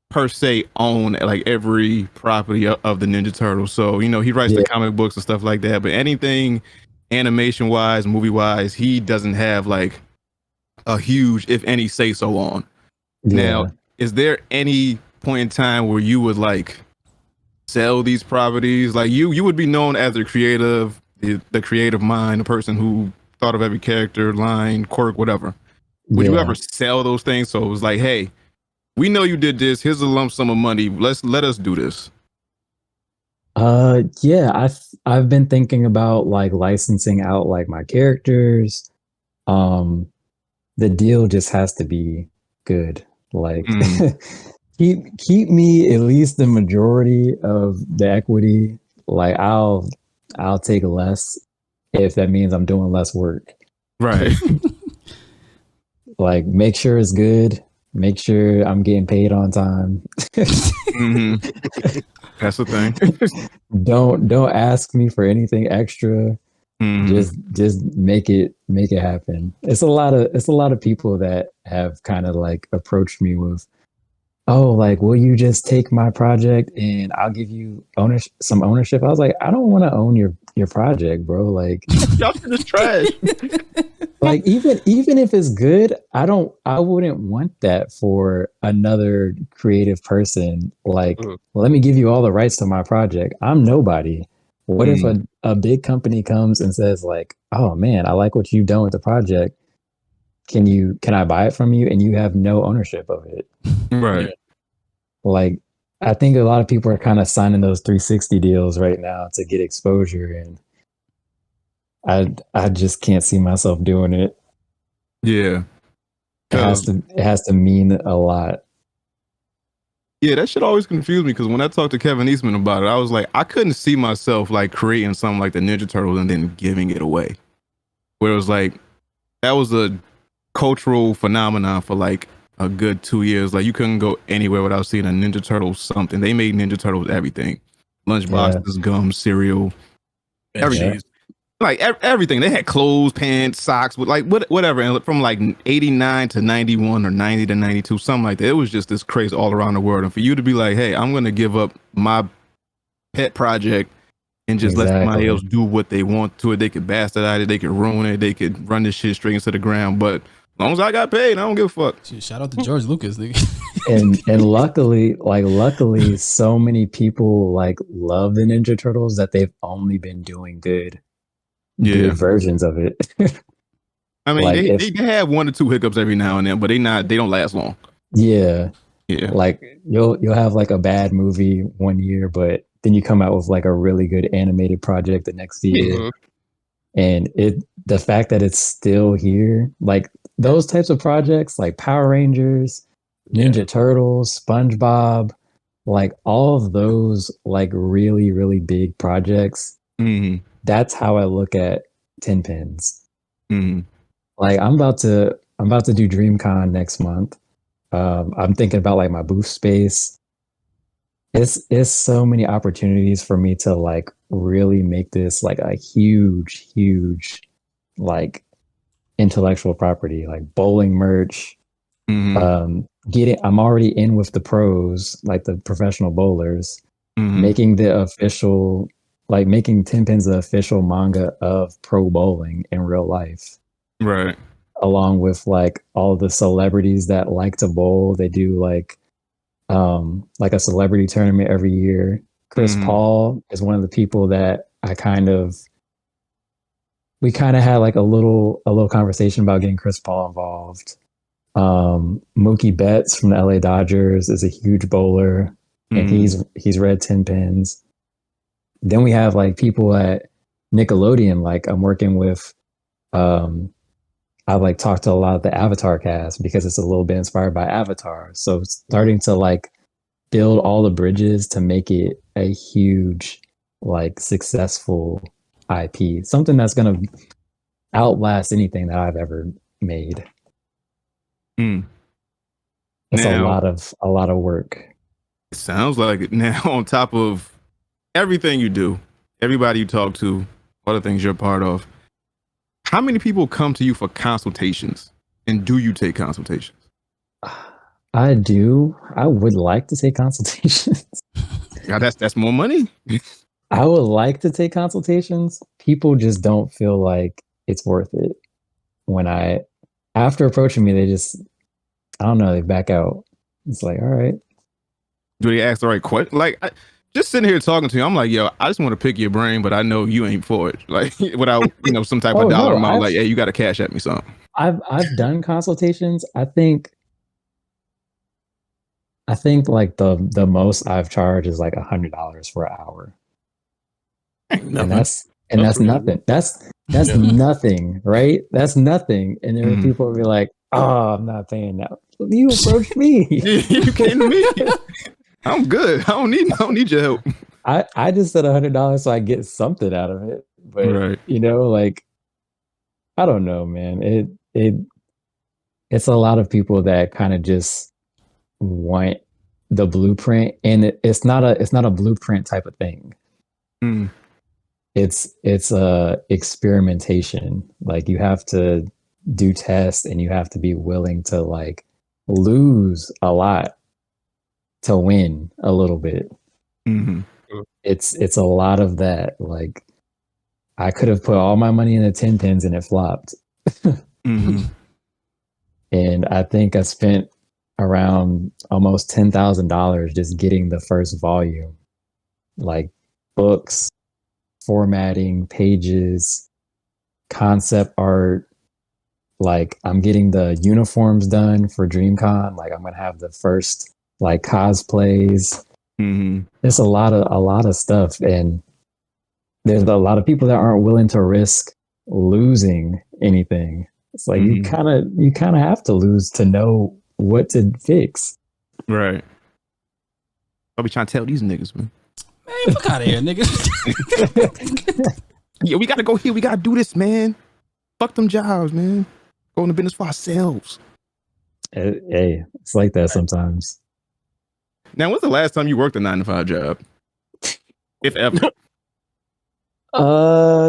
per se own like every property of the Ninja Turtles. So, he writes the comic books and stuff like that, but anything animation wise, movie wise, he doesn't have like a huge, if any, say so on. Now, is there any point in time where you would like sell these properties? Like you would be known as the creative mind, the person who thought of every character, line, quirk, whatever. Would you ever sell those things? So it was like, hey, we know you did this. Here's a lump sum of money. Let us do this. I've been thinking about like licensing out like my characters. The deal just has to be good. Like keep me at least the majority of the equity. Like I'll take less if that means I'm doing less work. Right. Like make sure it's good. Make sure I'm getting paid on time. That's the thing. Don't ask me for anything extra. Just make it happen. It's a lot of people that have kind of like approached me with oh, like, will you just take my project and I'll give you some ownership? I was like, I don't want to own your project, bro. Like, Y'all shit is trash. like even if it's good, I wouldn't want that for another creative person. Like, let me give you all the rights to my project. I'm nobody. What if a big company comes and says like, oh man, I like what you've done with the project. Can I buy it from you? And you have no ownership of it. Right. Like, I think a lot of people are kind of signing those 360 deals right now to get exposure, and I just can't see myself doing it. Yeah. It has to mean a lot. Yeah, that shit always confused me because when I talked to Kevin Eastman about it, I was like, I couldn't see myself like creating something like the Ninja Turtles and then giving it away. Where it was like, that was a cultural phenomenon for like a good 2 years. Like you couldn't go anywhere without seeing a Ninja Turtle something. They made Ninja Turtles everything. Lunchboxes, gum, cereal, everything. Like everything. They had clothes, pants, socks, with like whatever. And from like 89 to 91 or 90 to 92, something like that. It was just this craze all around the world. And for you to be like, hey, I'm going to give up my pet project and just let somebody else do what they want to it. They could bastardize it. They could ruin it. They could run this shit straight into the ground. But as long as I got paid, I don't give a fuck. Shout out to George Lucas, nigga. and luckily, so many people like love the Ninja Turtles that they've only been doing good versions of it. I mean, like they have 1 or 2 hiccups every now and then, but they don't last long. Yeah. Like you'll have like a bad movie one year, but then you come out with like a really good animated project the next year. And the fact that it's still here, like those types of projects like Power Rangers, Ninja Turtles, SpongeBob, like all of those like really, really big projects. That's how I look at Tin Pins. Like I'm about to do DreamCon next month. I'm thinking about like my booth space. It's so many opportunities for me to like really make this like a huge like intellectual property, like bowling merch. I'm already in with the pros, like the professional bowlers, making the official, like making Tin Pins the official manga of pro bowling in real life. Right. Along with like all the celebrities that like to bowl. They do like a celebrity tournament every year. Chris Paul is one of the people that we kind of had like a little conversation about getting Chris Paul involved. Mookie Betts from the LA Dodgers is a huge bowler, and he's read Tin Pins. Then we have like people at Nickelodeon. Like I'm working with, I've like talked to a lot of the Avatar cast because it's a little bit inspired by Avatar. So starting to like build all the bridges to make it a huge, like successful IP, something that's going to outlast anything that I've ever made. It's a lot of work. It sounds like it. Now, on top of everything you do, everybody you talk to, all the things you're part of, how many people come to you for consultations, and do you take consultations? I do. I would like to take consultations. Yeah, that's more money. I would like to take consultations. People just don't feel like it's worth it. After approaching me, they just, I don't know, they back out. It's like, all right. Do they ask the right question? Like, just sitting here talking to you, I'm like, yo, I just want to pick your brain, but I know you ain't for it. Like, without some type of dollar amount. Like, hey, you got to cash at me something. I've done consultations. I think like the most I've charged is like $100 for an hour. And that's nothing. That's nothing, right? That's nothing. And then people will be like, oh, I'm not paying that. You approached me. You came to me. I'm good. I don't need your help. I just said $100 so I get something out of it. But like, I don't know, man. It's a lot of people that kind of just want the blueprint, and it's not a blueprint type of thing. It's experimentation. Like you have to do tests, and you have to be willing to like lose a lot to win a little bit. Mm-hmm. It's a lot of that. Like I could have put all my money in the 10 pins and it flopped. Mm-hmm. And I think I spent around almost $10,000 just getting the first volume, like books, formatting, pages, concept art. Like I'm getting the uniforms done for DreamCon. Like I'm gonna have the first like cosplays. Mm-hmm. It's a lot of stuff, and there's a lot of people that aren't willing to risk losing anything. It's like you kind of have to lose to know what to fix. Right. I'll be trying to tell these niggas, man. Man, fuck out of here, nigga. Yeah, we gotta go here. We gotta do this, man. Fuck them jobs, man. Go into business for ourselves. Hey, it's like that sometimes. Now, when's the last time you worked a 9-to-5 job? If ever.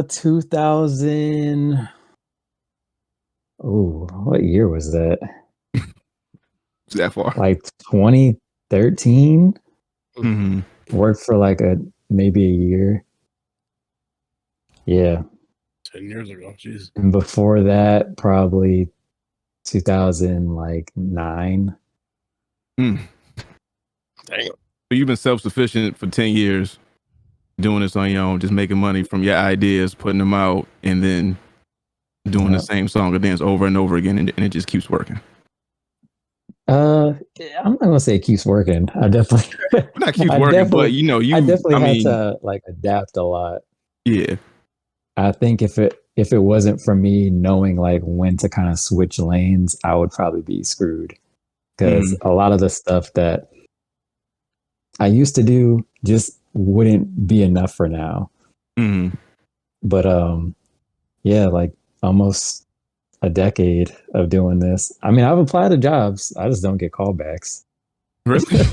2000. Oh, what year was that? It's that far. Like 2013. Mm-hmm. Worked for like maybe a year. Yeah. 10 years ago. Jeez. And before that, probably 2009. Mm. Damn. So you've been self-sufficient for 10 years, doing this on your own, just making money from your ideas, putting them out, and then doing the same song or dance over and over again, and it just keeps working. I'm not gonna say it keeps working. I definitely Not keeps working, but I definitely had mean, to like adapt a lot. Yeah. I think if it wasn't for me knowing like when to kind of switch lanes, I would probably be screwed. Because a lot of the stuff that I used to do just wouldn't be enough for now. Mm-hmm. But yeah, like almost a decade of doing this. I mean, I've applied to jobs. I just don't get callbacks. Really?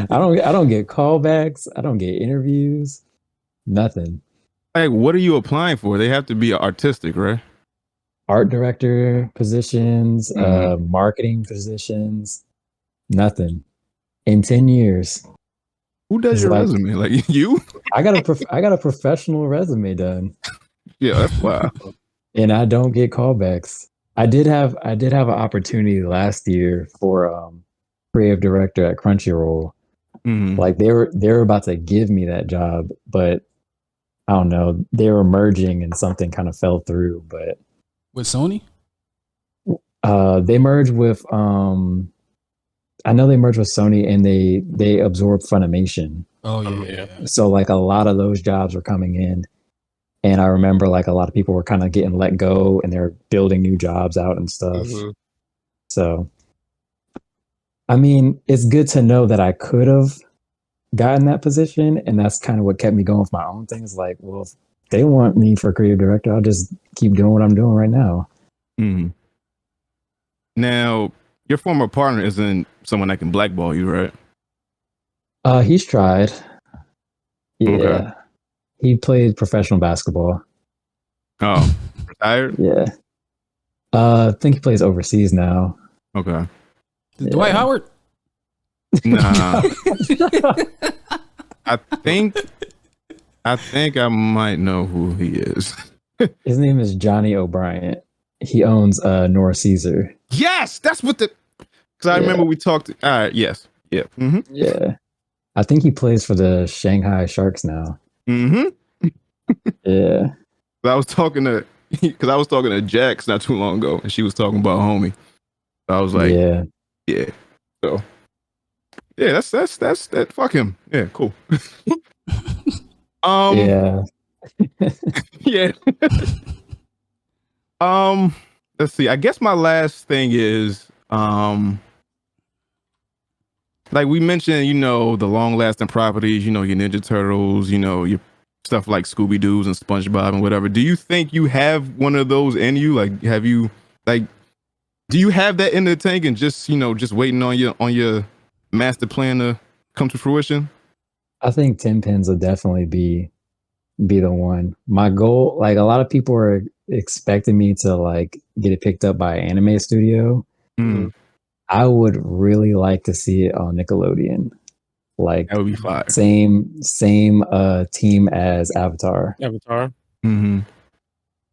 I don't get callbacks. I don't get interviews. Nothing. Like, what are you applying for? They have to be artistic, right? Art director positions, marketing positions, nothing. In 10 years. Who does your resume? Like you? I got a professional resume done. Yeah, that's wild. And I don't get callbacks. I did have an opportunity last year for creative director at Crunchyroll. Mm-hmm. Like they were about to give me that job, but I don't know. They were merging and something kind of fell through. But with Sony, they merged with I know they merged with Sony and they absorbed Funimation. Oh yeah. So like a lot of those jobs were coming in. And I remember like a lot of people were kind of getting let go and they're building new jobs out and stuff. Mm-hmm. So, I mean, it's good to know that I could have gotten that position. And that's kind of what kept me going with my own things. Like, well, if they want me for creative director, I'll just keep doing what I'm doing right now. Mm-hmm. Now, your former partner isn't someone that can blackball you, right? He's tried. Yeah. Okay. He played professional basketball. Oh, retired? Yeah. I think he plays overseas now. Okay. Dwight Howard? Nah. I think I might know who he is. His name is Johnny O'Brien. He owns North Caesar. Yes, that's what because I remember we talked. All right, yes. Yeah. Mm-hmm. Yeah. I think he plays for the Shanghai Sharks now. Mm-hmm. Yeah. I was talking to Jax not too long ago, and she was talking about homie. So I was like, yeah. So yeah, that's that. Fuck him. Yeah, cool. Yeah. Yeah. Let's see. I guess my last thing is like we mentioned, the long-lasting properties, your Ninja Turtles, your stuff like Scooby-Doo's and SpongeBob and whatever. Do you think you have one of those in you? Like, do you have that in the tank and just waiting on your master plan to come to fruition? I think 10 pins will definitely be the one. My goal, like a lot of people are expecting me to like get it picked up by an anime studio. Mm. I would really like to see it on Nickelodeon. Like That would be fire. same team as Avatar. Avatar. Mm-hmm.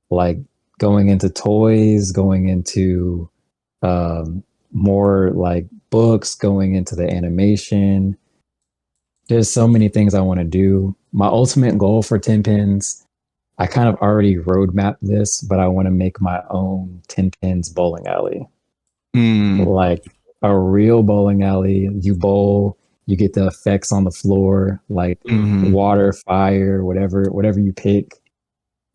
Like going into toys, going into more like books, going into the animation. There's so many things I want to do. My ultimate goal for 10 Pins, I kind of already roadmapped this, but I want to make my own 10 Pins bowling alley. Like a real bowling alley. You bowl, you get the effects on the floor, like water, fire, whatever you pick.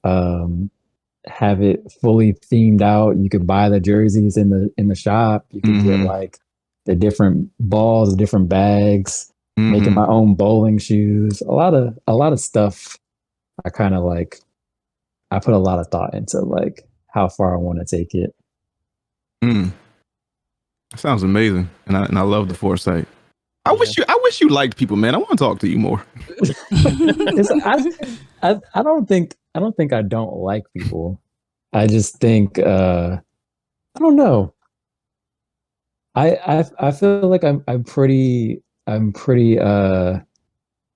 Have it fully themed out. You could buy the jerseys in the shop. You could get like the different balls, the different bags, making my own bowling shoes. A lot of stuff. I kind of like, I put a lot of thought into like how far I want to take it. Sounds amazing. And I love the foresight. I wish you liked people, man. I want to talk to you more. I don't think I don't like people. I just think I don't know. I feel like I'm pretty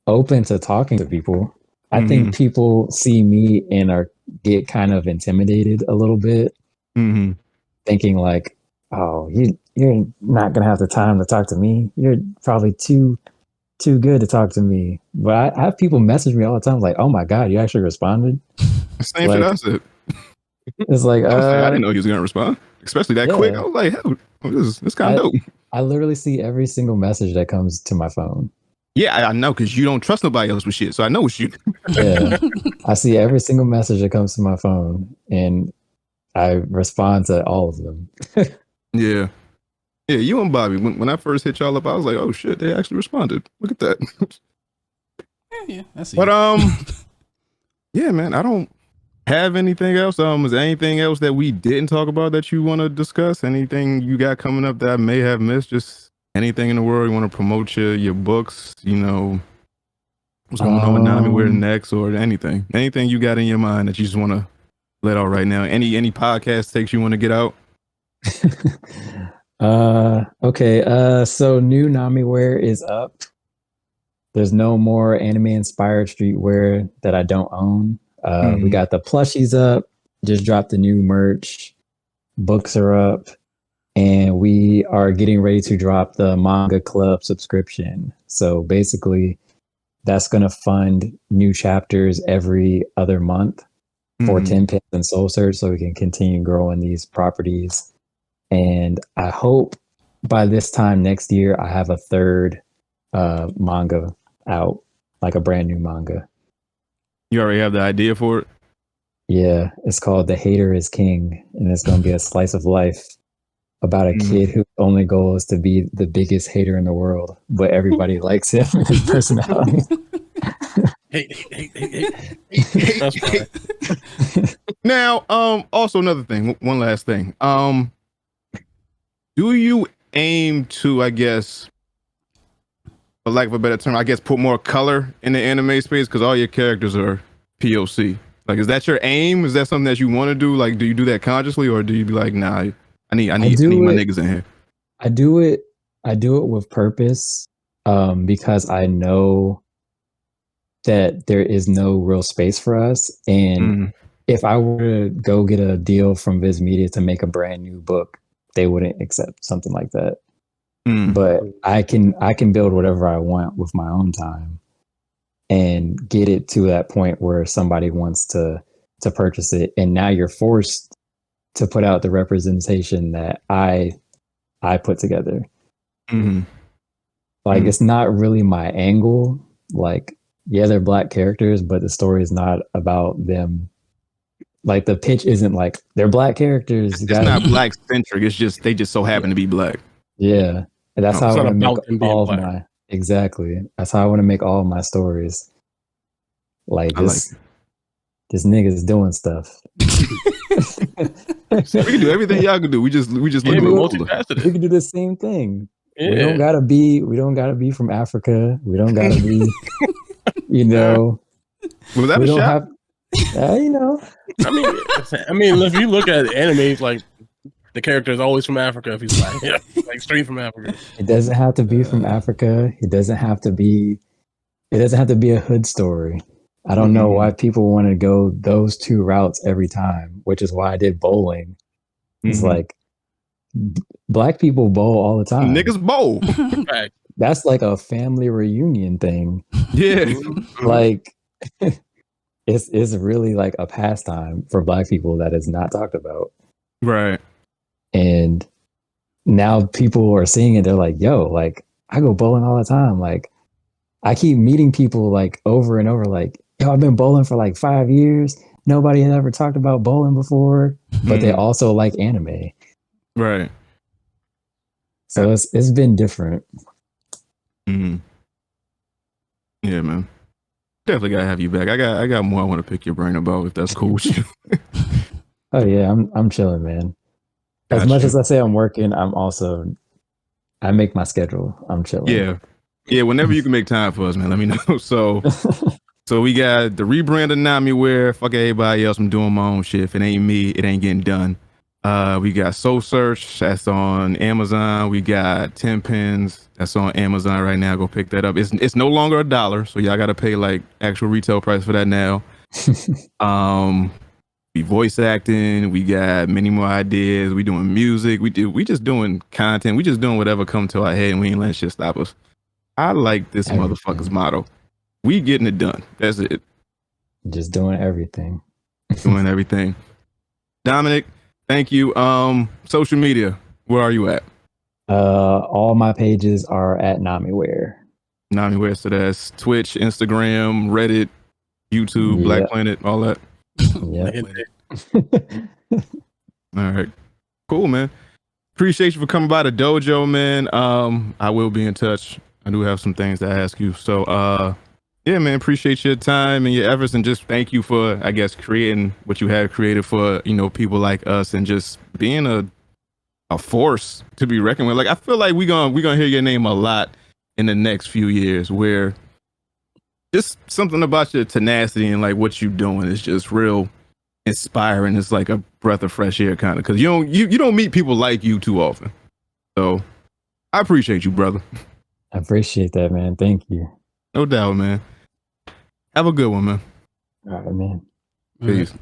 open to talking to people. I think people see me and get kind of intimidated a little bit, thinking like, oh, you're not gonna have the time to talk to me. You're probably too good to talk to me. But I have people message me all the time like, oh my God, you actually responded? Same shit I said. It's like, I didn't know he was going to respond, especially that quick. I was like, hell, this kind of dope. I literally see every single message that comes to my phone. Yeah, I know, because you don't trust nobody else with shit, so I know it's you. Yeah, I see every single message that comes to my phone, and I respond to all of them. Yeah, you and Bobby, when I first hit y'all up, I was like, oh shit, they actually responded. Look at that. Yeah, that's it. But yeah, man, I don't have anything else. Is there anything else that we didn't talk about that you want to discuss? Anything you got coming up that I may have missed? Just anything in the world you want to promote your books, what's going on with Nami, where next, or anything you got in your mind that you just want to let out right now? Any podcast takes you want to get out? Okay. So new Nami wear is up. There's no more anime inspired streetwear that I don't own. We got the plushies up, just dropped the new merch. Books are up, and we are getting ready to drop the manga club subscription. So basically that's going to fund new chapters every other month for 10 Pins and Soul Search, so we can continue growing these properties. And I hope by this time next year, I have a third manga out, like a brand new manga. You already have the idea for it? Yeah, it's called The Hater is King, and it's going to be a slice of life about a kid whose only goal is to be the biggest hater in the world, but everybody likes him and his personality. Hey. That's fine. Now, also another thing, one last thing. Do you aim to, I guess, for lack of a better term, put more color in the anime space, because all your characters are POC? Like, is that your aim? Is that something that you want to do? Like, do you do that consciously, or do you be like, nah, I need my niggas in here? I do it with purpose, because I know that there is no real space for us. And if I were to go get a deal from Viz Media to make a brand new book, they wouldn't accept something like that. But I can build whatever I want with my own time and get it to that point where somebody wants to purchase it. And now you're forced to put out the representation that I put together. Like, it's not really my angle. Like, yeah, they're Black characters, but the story is not about them. Like, the pitch isn't like they're Black characters. It's not Black centric. It's just they just so happen to be Black. Yeah, and that's how I want to make all of my That's how I want to make all of my stories. Like this nigga's doing stuff. So we can do everything y'all can do. We just look multifaceted. We can do the same thing. Yeah. We don't gotta be from Africa. We don't gotta be, Was that we a don't shot? have, I mean, if you look at animes, like the character is always from Africa if he's black. Yeah, like straight from Africa. It doesn't have to be from Africa. It doesn't have to be a hood story. I don't know why people want to go those two routes every time, which is why I did bowling. It's like black people bowl all the time. Niggas bowl. Right. That's like a family reunion thing. Yeah. Like it's really like a pastime for black people that is not talked about. Right. And now people are seeing it. They're like, yo, like I go bowling all the time. Like I keep meeting people like over and over, like, yo, I've been bowling for like 5 years. Nobody had ever talked about bowling before, but they also like anime. Right. So it's been different. Yeah, man. Definitely gotta have you back. I got more I want to pick your brain about if that's cool with you. Oh yeah, I'm chilling, man. As much as I say I'm working, I make my schedule. I'm chilling. Yeah. Whenever you can make time for us, man, let me know. So we got the rebrand of NamiWare. Fuck everybody else. I'm doing my own shit. If it ain't me, it ain't getting done. We got Soul Search. That's on Amazon. We got 10 Pins. That's on Amazon right now. Go pick that up. It's no longer $1, so y'all got to pay like actual retail price for that now. We voice acting. We got many more ideas. We doing music. We just doing content. We just doing whatever come to our head, and we ain't letting shit stop us. I like this motherfucker's motto. We getting it done. That's it. Just doing everything. Doing everything. Dominic, thank you. Social media, where are you at? All my pages are at NamiWare. NamiWare, so that's Twitch, Instagram, Reddit, YouTube, Black Planet, all that. All right. Cool, man. Appreciate you for coming by the dojo, man. I will be in touch. I do have some things to ask you. So yeah, man, appreciate your time and your efforts, and just thank you for, I guess, creating what you have created for, people like us, and just being a force to be reckoned with. Like, I feel like we're gonna hear your name a lot in the next few years, where just something about your tenacity and like what you're doing is just real inspiring. It's like a breath of fresh air, kind of, because you don't meet people like you too often. So I appreciate you, brother. I appreciate that, man. Thank you. No doubt, man. Have a good one, man. All right, man. Peace.